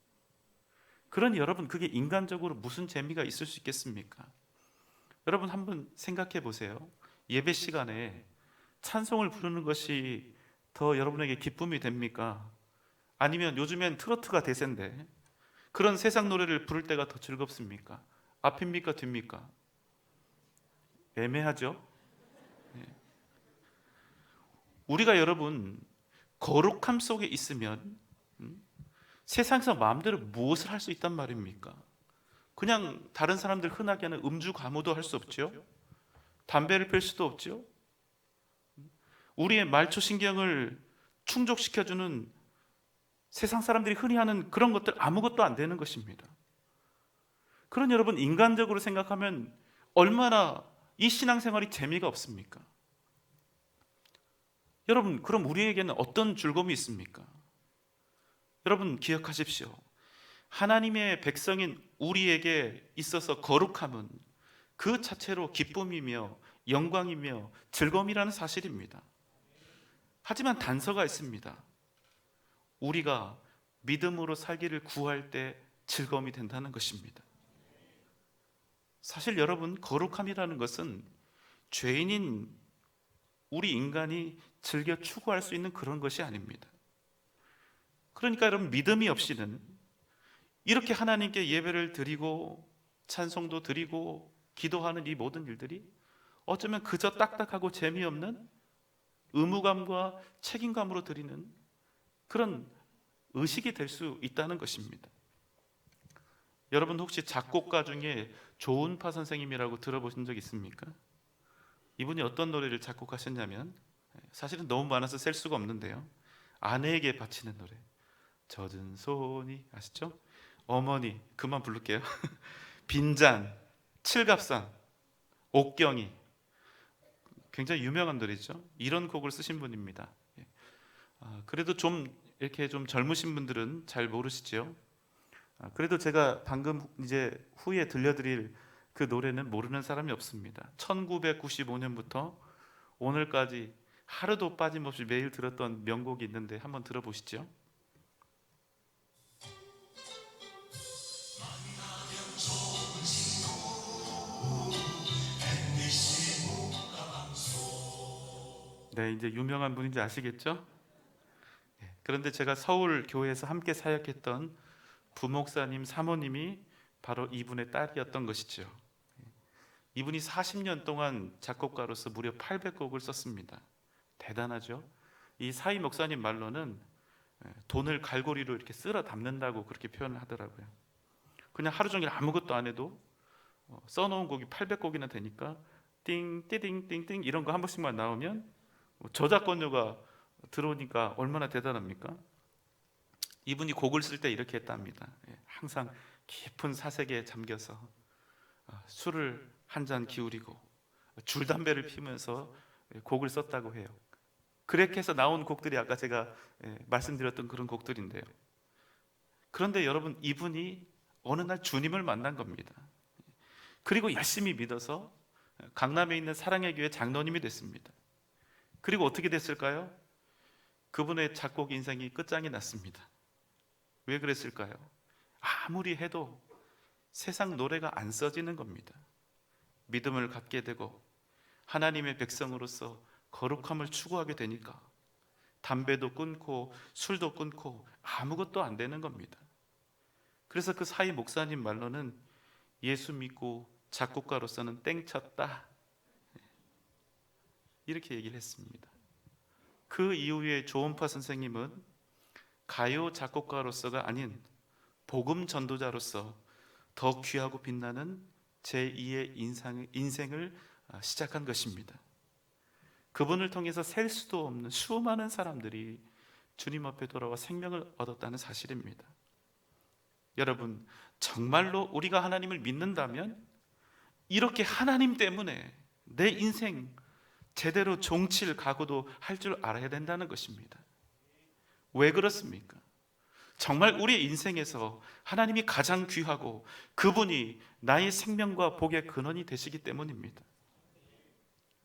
그러니 여러분, 그게 인간적으로 무슨 재미가 있을 수 있겠습니까? 여러분, 한번 생각해 보세요. 예배 시간에 찬송을 부르는 것이 더 여러분에게 기쁨이 됩니까? 아니면 요즘엔 트로트가 대세인데 그런 세상 노래를 부를 때가 더 즐겁습니까? 앞입니까? 뒤입니까? 애매하죠? 우리가 여러분 거룩함 속에 있으면 세상에서 마음대로 무엇을 할 수 있단 말입니까? 그냥 다른 사람들 흔하게 하는 음주 가무도 할 수 없죠. 담배를 필 수도 없죠. 우리의 말초신경을 충족시켜주는 세상 사람들이 흔히 하는 그런 것들 아무것도 안 되는 것입니다. 그런 여러분, 인간적으로 생각하면 얼마나 이 신앙생활이 재미가 없습니까? 여러분, 그럼 우리에게는 어떤 즐거움이 있습니까? 여러분, 기억하십시오. 하나님의 백성인 우리에게 있어서 거룩함은 그 자체로 기쁨이며 영광이며 즐거움이라는 사실입니다. 하지만 단서가 있습니다. 우리가 믿음으로 살기를 구할 때 즐거움이 된다는 것입니다. 사실 여러분, 거룩함이라는 것은 죄인인 우리 인간이 즐겨 추구할 수 있는 그런 것이 아닙니다. 그러니까 여러분, 믿음이 없이는 이렇게 하나님께 예배를 드리고 찬송도 드리고 기도하는 이 모든 일들이 어쩌면 그저 딱딱하고 재미없는 의무감과 책임감으로 드리는 그런 의식이 될 수 있다는 것입니다. 여러분, 혹시 작곡가 중에 조은파 선생님이라고 들어보신 적 있습니까? 이분이 어떤 노래를 작곡하셨냐면, 사실은 너무 많아서 셀 수가 없는데요, 아내에게 바치는 노래, 젖은 손이, 아시죠? 어머니, 그만 부를게요. 빈잔, 칠갑산, 옥경이, 굉장히 유명한 노래죠. 이런 곡을 쓰신 분입니다. 그래도 좀 이렇게 좀 젊으신 분들은 잘 모르시죠. 그래도 제가 방금 이제 후에 들려드릴 그 노래는 모르는 사람이 없습니다. 1995년부터 오늘까지 하루도 빠짐없이 매일 들었던 명곡이 있는데 한번 들어보시죠. 네, 이제 유명한 분인지 아시겠죠? 그런데 제가 서울 교회에서 함께 사역했던 부목사님 사모님이 바로 이분의 딸이었던 것이죠. 이분이 40년 동안 작곡가로서 무려 800곡을 썼습니다. 대단하죠? 이 사이 목사님 말로는 돈을 갈고리로 이렇게 쓸어 담는다고 그렇게 표현을 하더라고요. 그냥 하루 종일 아무것도 안 해도 써놓은 곡이 800곡이나 되니까 띵띵띵띵 이런 거 한 번씩만 나오면 저작권료가 들어오니까 얼마나 대단합니까? 이분이 곡을 쓸 때 이렇게 했답니다. 항상 깊은 사색에 잠겨서 술을 한 잔 기울이고 줄담배를 피우면서 곡을 썼다고 해요. 그렇게 해서 나온 곡들이 아까 제가 말씀드렸던 그런 곡들인데요. 그런데 여러분, 이분이 어느 날 주님을 만난 겁니다. 그리고 열심히 믿어서 강남에 있는 사랑의 교회 장로님이 됐습니다. 그리고 어떻게 됐을까요? 그분의 작곡 인생이 끝장이 났습니다. 왜 그랬을까요? 아무리 해도 세상 노래가 안 써지는 겁니다. 믿음을 갖게 되고 하나님의 백성으로서 거룩함을 추구하게 되니까 담배도 끊고 술도 끊고 아무것도 안 되는 겁니다. 그래서 그 사이 목사님 말로는 예수 믿고 작곡가로서는 땡쳤다, 이렇게 얘기를 했습니다. 그 이후에 조원파 선생님은 가요 작곡가로서가 아닌 복음 전도자로서 더 귀하고 빛나는 제2의 인생을 시작한 것입니다. 그분을 통해서 셀 수도 없는 수많은 사람들이 주님 앞에 돌아와 생명을 얻었다는 사실입니다. 여러분, 정말로 우리가 하나님을 믿는다면 이렇게 하나님 때문에 내 인생 제대로 종칠 각오도 할 줄 알아야 된다는 것입니다. 왜 그렇습니까? 정말 우리의 인생에서 하나님이 가장 귀하고 그분이 나의 생명과 복의 근원이 되시기 때문입니다.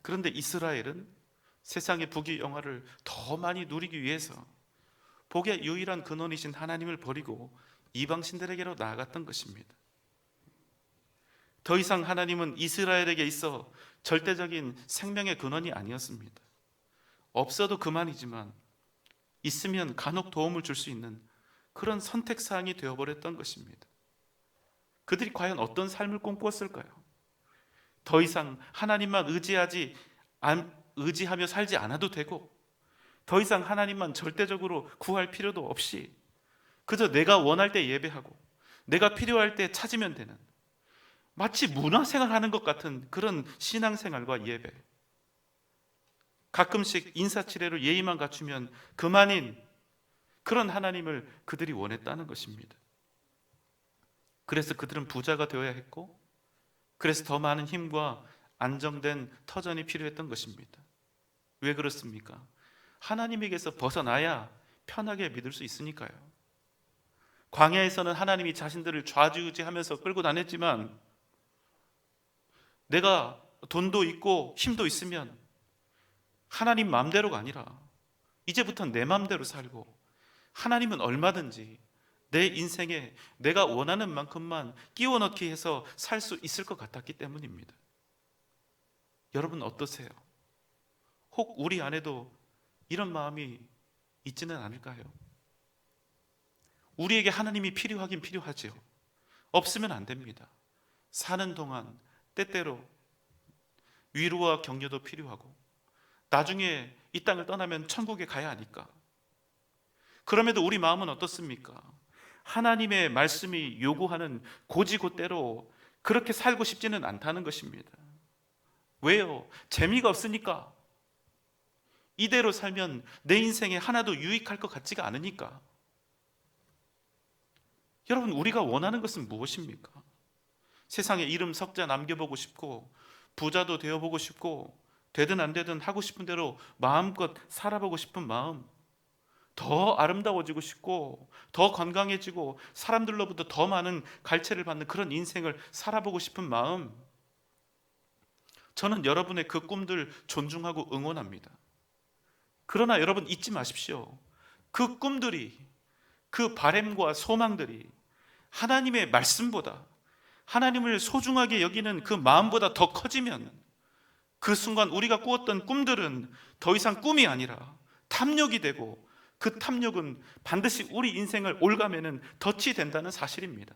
그런데 이스라엘은 세상의 부귀 영화를 더 많이 누리기 위해서 복의 유일한 근원이신 하나님을 버리고 이방신들에게로 나아갔던 것입니다. 더 이상 하나님은 이스라엘에게 있어 절대적인 생명의 근원이 아니었습니다. 없어도 그만이지만 있으면 간혹 도움을 줄 수 있는 그런 선택사항이 되어버렸던 것입니다. 그들이 과연 어떤 삶을 꿈꾸었을까요? 더 이상 하나님만 의지하며 살지 않아도 되고, 더 이상 하나님만 절대적으로 구할 필요도 없이 그저 내가 원할 때 예배하고 내가 필요할 때 찾으면 되는, 마치 문화생활하는 것 같은 그런 신앙생활과 예배, 가끔씩 인사치레로 예의만 갖추면 그만인 그런 하나님을 그들이 원했다는 것입니다. 그래서 그들은 부자가 되어야 했고, 그래서 더 많은 힘과 안정된 터전이 필요했던 것입니다. 왜 그렇습니까? 하나님에게서 벗어나야 편하게 믿을 수 있으니까요. 광야에서는 하나님이 자신들을 좌지우지하면서 끌고 다녔지만, 내가 돈도 있고 힘도 있으면 하나님 마음대로가 아니라 이제부터는 내 마음대로 살고, 하나님은 얼마든지 내 인생에 내가 원하는 만큼만 끼워 넣기 해서 살 수 있을 것 같았기 때문입니다. 여러분 어떠세요? 혹 우리 안에도 이런 마음이 있지는 않을까요? 우리에게 하나님이 필요하긴 필요하죠. 없으면 안 됩니다. 사는 동안 때때로 위로와 격려도 필요하고, 나중에 이 땅을 떠나면 천국에 가야 하니까. 그럼에도 우리 마음은 어떻습니까? 하나님의 말씀이 요구하는 고지고대로 그렇게 살고 싶지는 않다는 것입니다. 왜요? 재미가 없으니까. 이대로 살면 내 인생에 하나도 유익할 것 같지가 않으니까. 여러분, 우리가 원하는 것은 무엇입니까? 세상에 이름 석자 남겨보고 싶고, 부자도 되어보고 싶고, 되든 안 되든 하고 싶은 대로 마음껏 살아보고 싶은 마음, 더 아름다워지고 싶고 더 건강해지고 사람들로부터 더 많은 갈채를 받는 그런 인생을 살아보고 싶은 마음, 저는 여러분의 그 꿈들 존중하고 응원합니다. 그러나 여러분 잊지 마십시오. 그 꿈들이, 그 바램과 소망들이 하나님의 말씀보다, 하나님을 소중하게 여기는 그 마음보다 더 커지면 그 순간 우리가 꾸었던 꿈들은 더 이상 꿈이 아니라 탐욕이 되고, 그 탐욕은 반드시 우리 인생을 올가매는 덫이 된다는 사실입니다.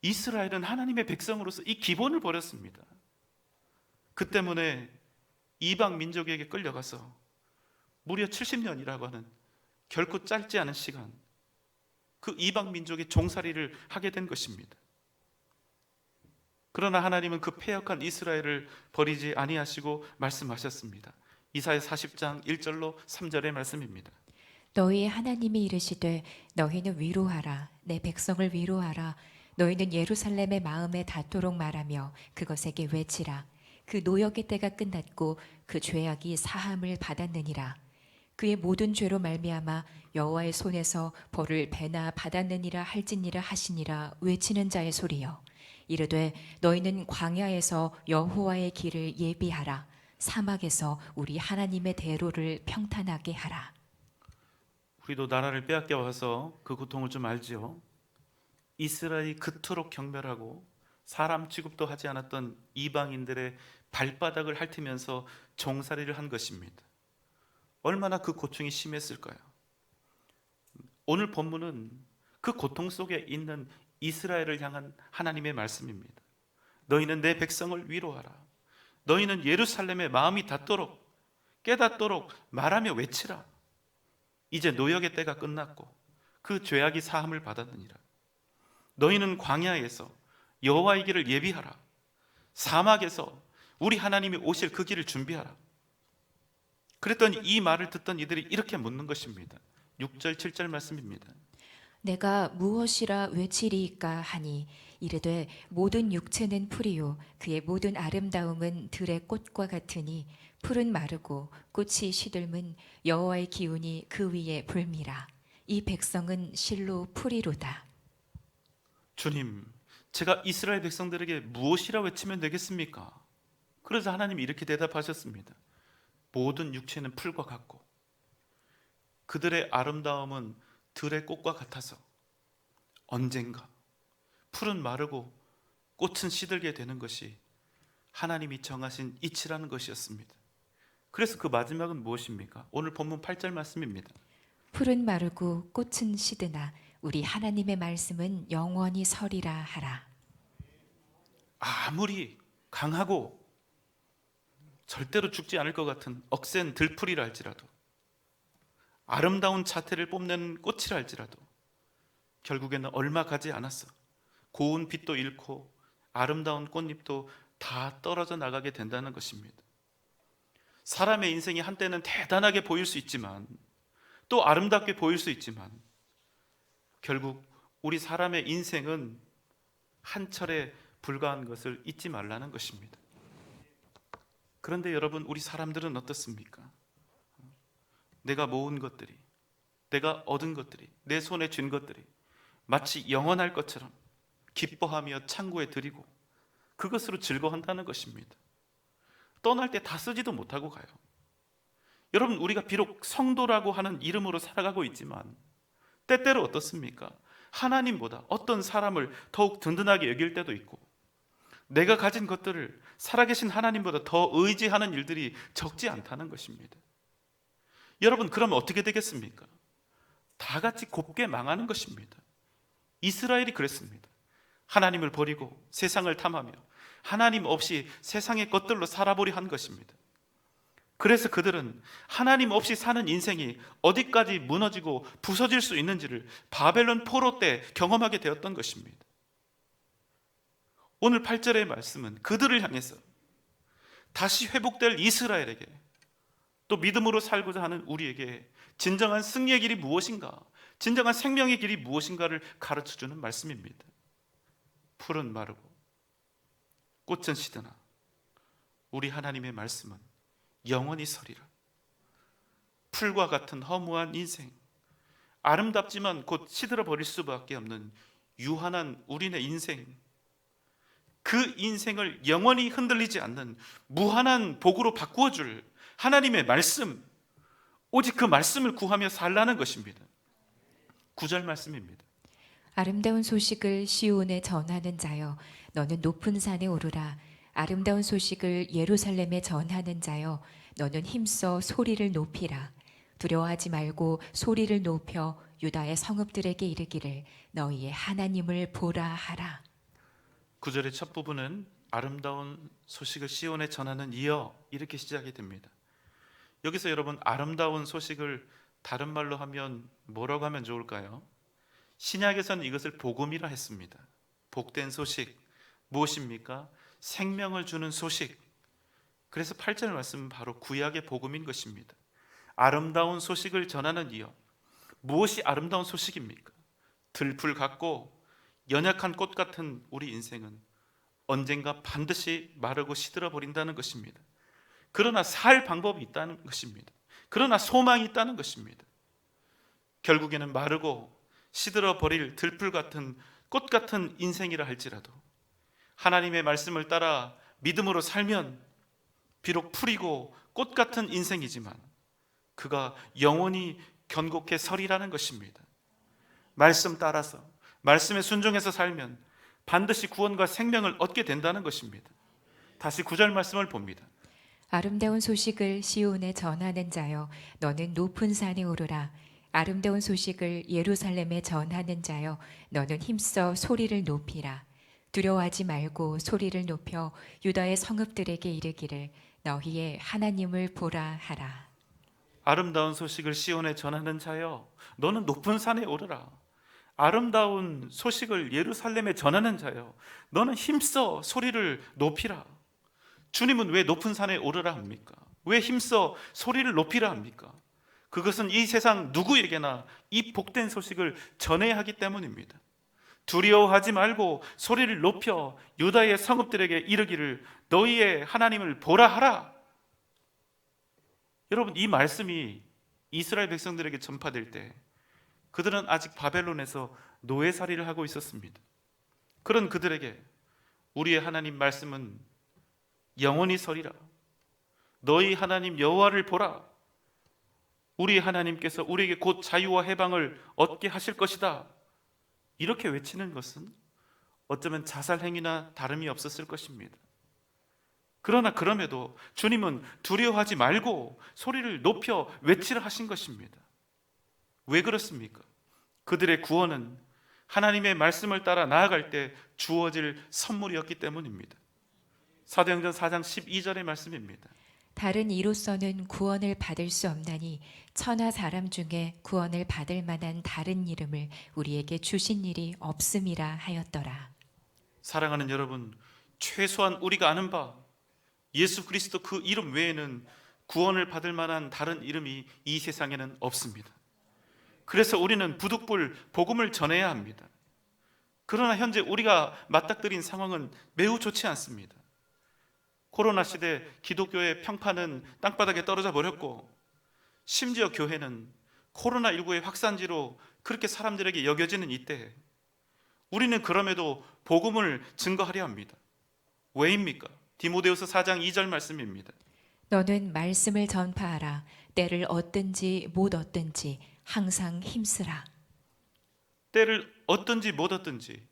이스라엘은 하나님의 백성으로서 이 기본을 버렸습니다. 그 때문에 이방 민족에게 끌려가서 무려 70년이라고 하는 결코 짧지 않은 시간, 그 이방 민족의 종살이를 하게 된 것입니다. 그러나 하나님은 그 패역한 이스라엘을 버리지 아니하시고 말씀하셨습니다. 이사야 40장 1절로 3절의 말씀입니다. 너희의 하나님이 이르시되 너희는 위로하라. 내 백성을 위로하라. 너희는 예루살렘의 마음에 닿도록 말하며 그것에게 외치라. 그 노역의 때가 끝났고 그 죄악이 사함을 받았느니라. 그의 모든 죄로 말미암아 여호와의 손에서 벌을 배나 받았느니라 할지니라 하시니라 외치는 자의 소리여. 이르되 너희는 광야에서 여호와의 길을 예비하라. 사막에서 우리 하나님의 대로를 평탄하게 하라. 우리도 나라를 빼앗겨 와서 그 고통을 좀 알지요. 이스라엘이 그토록 경멸하고 사람 취급도 하지 않았던 이방인들의 발바닥을 핥으면서 종살이를 한 것입니다. 얼마나 그 고충이 심했을까요? 오늘 본문은 그 고통 속에 있는 이스라엘을 향한 하나님의 말씀입니다. 너희는 내 백성을 위로하라. 너희는 예루살렘의 마음이 닿도록, 깨닫도록 말하며 외치라. 이제 노역의 때가 끝났고 그 죄악이 사함을 받았느니라. 너희는 광야에서 여호와의 길을 예비하라. 사막에서 우리 하나님이 오실 그 길을 준비하라. 그랬더니 이 말을 듣던 이들이 이렇게 묻는 것입니다. 6절 7절 말씀입니다. 내가 무엇이라 외치리이까 하니 이르되 모든 육체는 풀이요 그의 모든 아름다움은 들의 꽃과 같으니 풀은 마르고 꽃이 시들면 여호와의 기운이 그 위에 불미라. 이 백성은 실로 풀이로다. 주님, 제가 이스라엘 백성들에게 무엇이라 외치면 되겠습니까? 그래서 하나님이 이렇게 대답하셨습니다. 모든 육체는 풀과 같고 그들의 아름다움은 들의 꽃과 같아서 언젠가 풀은 마르고 꽃은 시들게 되는 것이 하나님이 정하신 이치라는 것이었습니다. 그래서 그 마지막은 무엇입니까? 오늘 본문 8절 말씀입니다. 풀은 마르고 꽃은 시드나 우리 하나님의 말씀은 영원히 서리라 하라. 아무리 강하고 절대로 죽지 않을 것 같은 억센 들풀이라 할지라도, 아름다운 자태를 뽐내는 꽃이라 할지라도 결국에는 얼마 가지 않았어 고운 빛도 잃고 아름다운 꽃잎도 다 떨어져 나가게 된다는 것입니다. 사람의 인생이 한때는 대단하게 보일 수 있지만, 또 아름답게 보일 수 있지만, 결국 우리 사람의 인생은 한 철에 불과한 것을 잊지 말라는 것입니다. 그런데 여러분, 우리 사람들은 어떻습니까? 내가 모은 것들이, 내가 얻은 것들이, 내 손에 쥔 것들이 마치 영원할 것처럼 기뻐하며 창고에 들이고 그것으로 즐거워한다는 것입니다. 떠날 때 다 쓰지도 못하고 가요. 여러분, 우리가 비록 성도라고 하는 이름으로 살아가고 있지만 때때로 어떻습니까? 하나님보다 어떤 사람을 더욱 든든하게 여길 때도 있고, 내가 가진 것들을 살아계신 하나님보다 더 의지하는 일들이 적지 않다는 것입니다. 여러분, 그러면 어떻게 되겠습니까? 다 같이 곱게 망하는 것입니다. 이스라엘이 그랬습니다. 하나님을 버리고 세상을 탐하며 하나님 없이 세상의 것들로 살아보려 한 것입니다. 그래서 그들은 하나님 없이 사는 인생이 어디까지 무너지고 부서질 수 있는지를 바벨론 포로 때 경험하게 되었던 것입니다. 오늘 8절의 말씀은 그들을 향해서 다시 회복될 이스라엘에게, 또 믿음으로 살고자 하는 우리에게 진정한 승리의 길이 무엇인가, 진정한 생명의 길이 무엇인가를 가르쳐주는 말씀입니다. 풀은 마르고 꽃은 시드나 우리 하나님의 말씀은 영원히 서리라. 풀과 같은 허무한 인생, 아름답지만 곧 시들어 버릴 수밖에 없는 유한한 우리네 인생, 그 인생을 영원히 흔들리지 않는 무한한 복으로 바꾸어 줄 하나님의 말씀, 오직 그 말씀을 구하며 살라는 것입니다. 9절 말씀입니다. 아름다운 소식을 시온에 전하는 자여 너는 높은 산에 오르라. 아름다운 소식을 예루살렘에 전하는 자여 너는 힘써 소리를 높이라. 두려워하지 말고 소리를 높여 유다의 성읍들에게 이르기를 너희의 하나님을 보라 하라. 9절의 첫 부분은 아름다운 소식을 시온에 전하는 이여, 이렇게 시작이 됩니다. 여기서 여러분, 아름다운 소식을 다른 말로 하면 뭐라고 하면 좋을까요? 신약에서는 이것을 복음이라 했습니다. 복된 소식, 무엇입니까? 생명을 주는 소식. 그래서 8절 말씀은 바로 구약의 복음인 것입니다. 아름다운 소식을 전하는 이여. 무엇이 아름다운 소식입니까? 들풀 같고 연약한 꽃 같은 우리 인생은 언젠가 반드시 마르고 시들어 버린다는 것입니다. 그러나 살 방법이 있다는 것입니다. 그러나 소망이 있다는 것입니다. 결국에는 마르고 시들어 버릴 들풀 같은 꽃 같은 인생이라 할지라도 하나님의 말씀을 따라 믿음으로 살면 비록 풀이고 꽃 같은 인생이지만 그가 영원히 견고케 서리라는 것입니다. 말씀 따라서, 말씀에 순종해서 살면 반드시 구원과 생명을 얻게 된다는 것입니다. 다시 9절 말씀을 봅니다. 아름다운 소식을 시온에 전하는 자여 너는 높은 산에 오르라. 아름다운 소식을 예루살렘에 전하는 자여 너는 힘써 소리를 높이라. 두려워하지 말고 소리를 높여 유다의 성읍들에게 이르기를 너희의 하나님을 보라 하라. 아름다운 소식을 시온에 전하는 자여 너는 높은 산에 오르라. 아름다운 소식을 예루살렘에 전하는 자여 너는 힘써 소리를 높이라. 주님은 왜 높은 산에 오르라 합니까? 왜 힘써 소리를 높이라 합니까? 그것은 이 세상 누구에게나 이 복된 소식을 전해야 하기 때문입니다. 두려워하지 말고 소리를 높여 유다의 성읍들에게 이르기를 너희의 하나님을 보라 하라. 여러분, 이 말씀이 이스라엘 백성들에게 전파될 때 그들은 아직 바벨론에서 노예살이를 하고 있었습니다. 그런 그들에게 우리의 하나님 말씀은 영원히 서리라. 너희 하나님 여호와를 보라. 우리 하나님께서 우리에게 곧 자유와 해방을 얻게 하실 것이다. 이렇게 외치는 것은 어쩌면 자살행위나 다름이 없었을 것입니다. 그러나 그럼에도 주님은 두려워하지 말고 소리를 높여 외치라 하신 것입니다. 왜 그렇습니까? 그들의 구원은 하나님의 말씀을 따라 나아갈 때 주어질 선물이었기 때문입니다. 사도행전 4장 12절의 말씀입니다. 다른 이로서는 구원을 받을 수 없나니 천하 사람 중에 구원을 받을 만한 다른 이름을 우리에게 주신 일이 없음이라 하였더라. 사랑하는 여러분, 최소한 우리가 아는 바 예수 그리스도 그 이름 외에는 구원을 받을 만한 다른 이름이 이 세상에는 없습니다. 그래서 우리는 부득불 복음을 전해야 합니다. 그러나 현재 우리가 맞닥뜨린 상황은 매우 좋지 않습니다. 코로나 시대 기독교의 평판은 땅바닥에 떨어져 버렸고 심지어 교회는 코로나19의 확산지로 그렇게 사람들에게 여겨지는 이때 우리는 그럼에도 복음을 증거하려 합니다. 왜입니까? 디모데후서 4장 2절 말씀입니다. 너는 말씀을 전파하라. 때를 얻든지 못 얻든지 항상 힘쓰라. 때를 얻든지 못 얻든지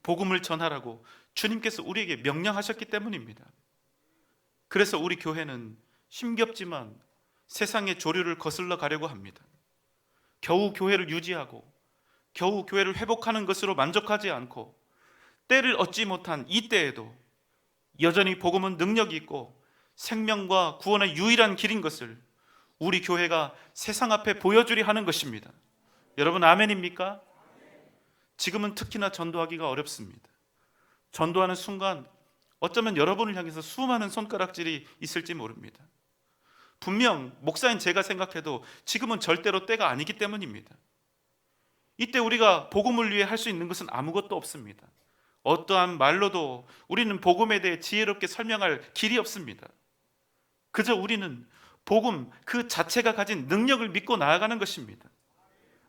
복음을 전하라고 주님께서 우리에게 명령하셨기 때문입니다. 그래서 우리 교회는 힘겹지만 세상의 조류를 거슬러 가려고 합니다. 겨우 교회를 유지하고 겨우 교회를 회복하는 것으로 만족하지 않고 때를 얻지 못한 이 때에도 여전히 복음은 능력이 있고 생명과 구원의 유일한 길인 것을 우리 교회가 세상 앞에 보여주려 하는 것입니다. 여러분 아멘입니까? 지금은 특히나 전도하기가 어렵습니다. 전도하는 순간 어쩌면 여러분을 향해서 수많은 손가락질이 있을지 모릅니다. 분명 목사인 제가 생각해도 지금은 절대로 때가 아니기 때문입니다. 이때 우리가 복음을 위해 할 수 있는 것은 아무것도 없습니다. 어떠한 말로도 우리는 복음에 대해 지혜롭게 설명할 길이 없습니다. 그저 우리는 복음 그 자체가 가진 능력을 믿고 나아가는 것입니다.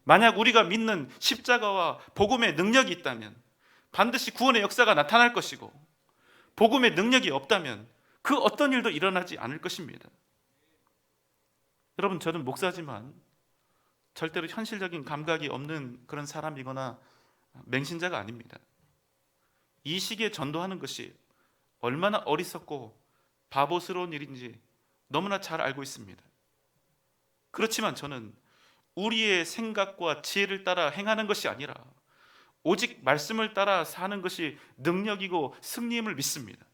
만약 우리가 믿는 십자가와 복음의 능력이 있다면 반드시 구원의 역사가 나타날 것이고, 복음의 능력이 없다면 그 어떤 일도 일어나지 않을 것입니다. 여러분, 저는 목사지만 절대로 현실적인 감각이 없는 그런 사람이거나 맹신자가 아닙니다. 이 시기에 전도하는 것이 얼마나 어리석고 바보스러운 일인지 너무나 잘 알고 있습니다. 그렇지만 저는 우리의 생각과 지혜를 따라 행하는 것이 아니라 오직 말씀을 따라 사는 것이 능력이고 승리임을 믿습니다.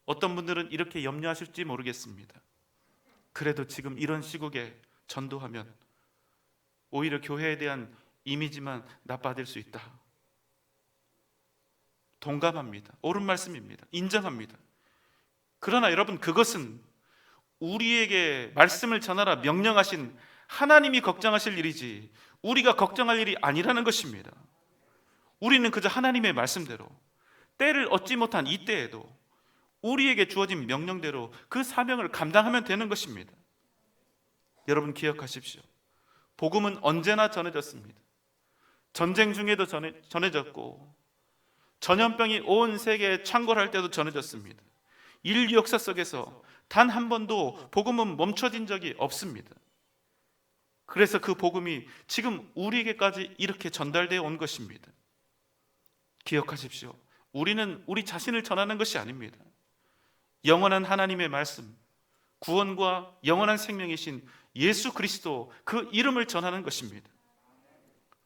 어떤 분들은 이렇게 염려하실지 모르겠습니다. 그래도 지금 이런 시국에 전도하면 오히려 교회에 대한 이미지만 나빠질 수 있다. 동감합니다. 옳은 말씀입니다. 인정합니다. 그러나 여러분, 그것은 우리에게 말씀을 전하라 명령하신 하나님이 걱정하실 일이지 우리가 걱정할 일이 아니라는 것입니다. 우리는 그저 하나님의 말씀대로 때를 얻지 못한 이때에도 우리에게 주어진 명령대로 그 사명을 감당하면 되는 것입니다. 여러분, 기억하십시오. 복음은 언제나 전해졌습니다. 전쟁 중에도 전해졌고, 전염병이 온 세계에 창궐할 때도 전해졌습니다. 인류 역사 속에서 단 한 번도 복음은 멈춰진 적이 없습니다. 그래서 그 복음이 지금 우리에게까지 이렇게 전달되어 온 것입니다. 기억하십시오. 우리는 우리 자신을 전하는 것이 아닙니다. 영원한 하나님의 말씀, 구원과 영원한 생명이신 예수 그리스도, 그 이름을 전하는 것입니다.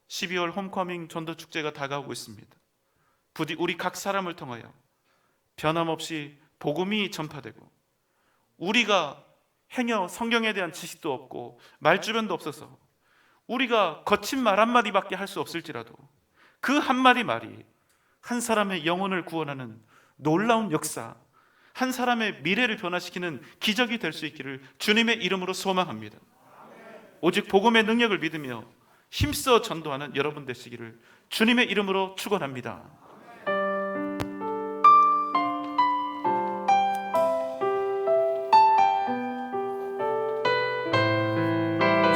12월 홈커밍 전도 축제가 다가오고 있습니다. 부디 우리 각 사람을 통하여 변함없이 복음이 전파되고, 우리가 행여 성경에 대한 지식도 없고 말주변도 없어서 우리가 거친 말 한마디밖에 할 수 없을지라도 그 한마디 말이 한 사람의 영혼을 구원하는 놀라운 역사, 한 사람의 미래를 변화시키는 기적이 될 수 있기를 주님의 이름으로 소망합니다. 오직 복음의 능력을 믿으며 힘써 전도하는 여러분 되시기를 주님의 이름으로 축원합니다.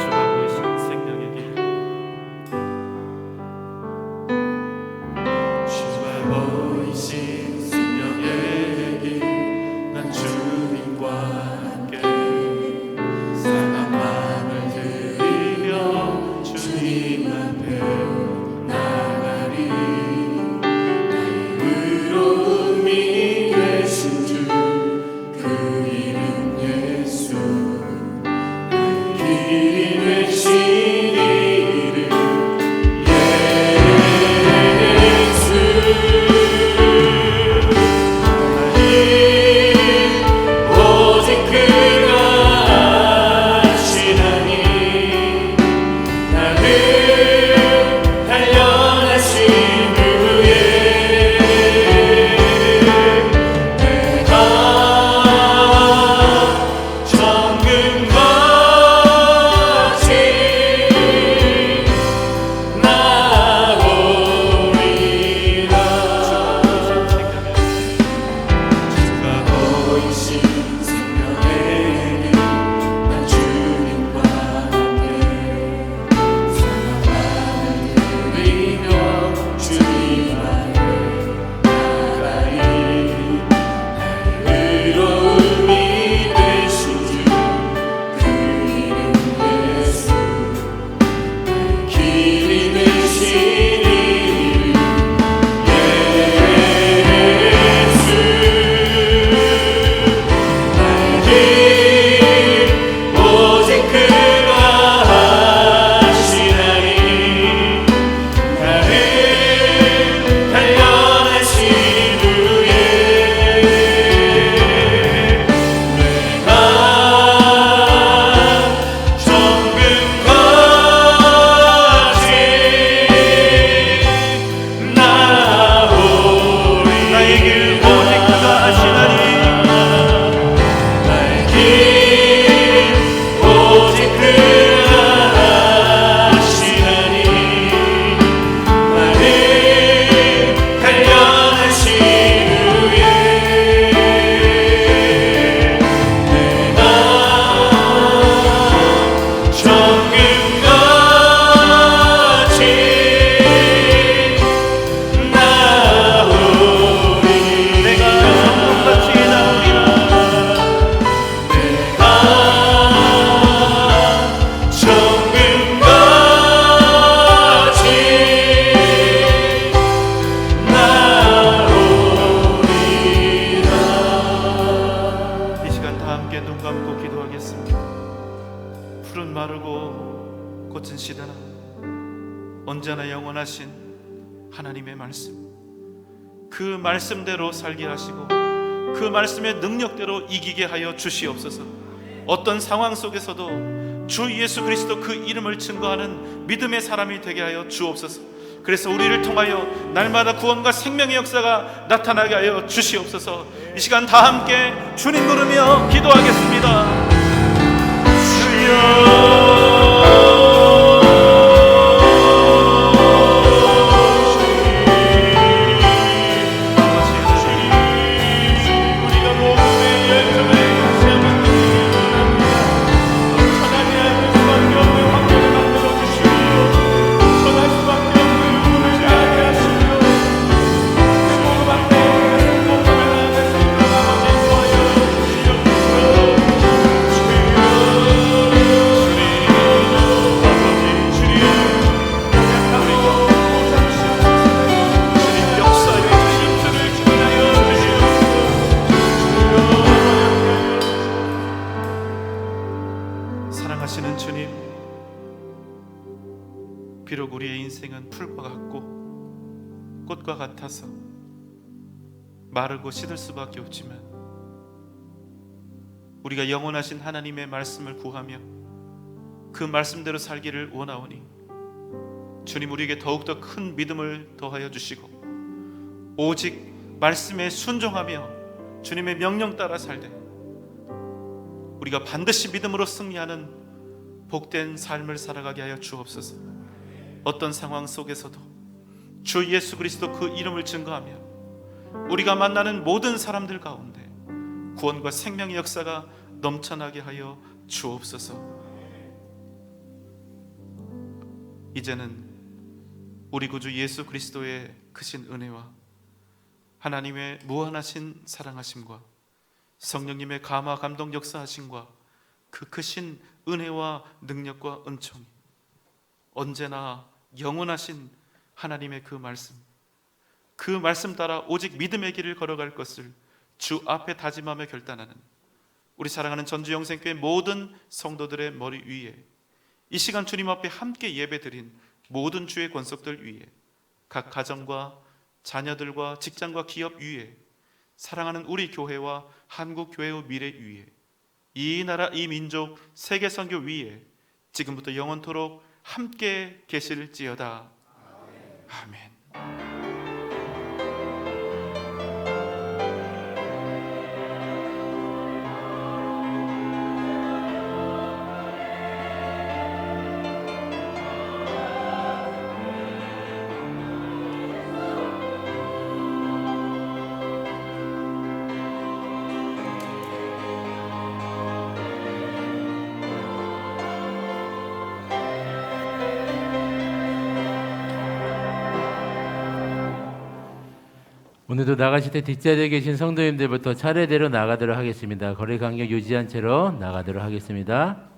주가 보이신 생명의 길, 주가 보이신 생명의 길, 난 주님과 함께 사랑만을 드리며 주님 앞에 나가리. 나의 의로움이 되신 주, 그 이름 예수. 나의 길이 되신 이름 예수. 꽃은 시드나 언제나 영원하신 하나님의 말씀, 그 말씀대로 살게 하시고 그 말씀의 능력대로 이기게 하여 주시옵소서. 어떤 상황 속에서도 주 예수 그리스도 그 이름을 증거하는 믿음의 사람이 되게 하여 주옵소서. 그래서 우리를 통하여 날마다 구원과 생명의 역사가 나타나게 하여 주시옵소서. 이 시간 다 함께 주님 부르며 기도하겠습니다. 주여 사랑하시는 주님, 비록 우리의 인생은 풀과 같고 꽃과 같아서 마르고 시들 수밖에 없지만 우리가 영원하신 하나님의 말씀을 구하며 그 말씀대로 살기를 원하오니 주님, 우리에게 더욱더 큰 믿음을 더하여 주시고 오직 말씀에 순종하며 주님의 명령 따라 살되 우리가 반드시 믿음으로 승리하는 복된 삶을 살아가게 하여 주옵소서. 어떤 상황 속에서도 주 예수 그리스도 그 이름을 증거하며 우리가 만나는 모든 사람들 가운데 구원과 생명의 역사가 넘쳐나게 하여 주옵소서. 이제는 우리 구주 예수 그리스도의 크신 은혜와 하나님의 무한하신 사랑하심과 성령님의 감화 감동 역사하심과 그 크신 은혜와 능력과 은총이 언제나 영원하신 하나님의 그 말씀 따라 오직 믿음의 길을 걸어갈 것을 주 앞에 다짐하며 결단하는 우리 사랑하는 전주영생교회 모든 성도들의 머리 위에, 이 시간 주님 앞에 함께 예배드린 모든 주의 권속들 위에, 각 가정과 자녀들과 직장과 기업 위에, 사랑하는 우리 교회와 한국 교회의 미래 위에, 이 나라 이 민족 세계 선교 위에 지금부터 영원토록 함께 계실지어다. 아멘. 오늘도 나가실 때 뒷자리에 계신 성도님들부터 차례대로 나가도록 하겠습니다. 거리 간격 유지한 채로 나가도록 하겠습니다.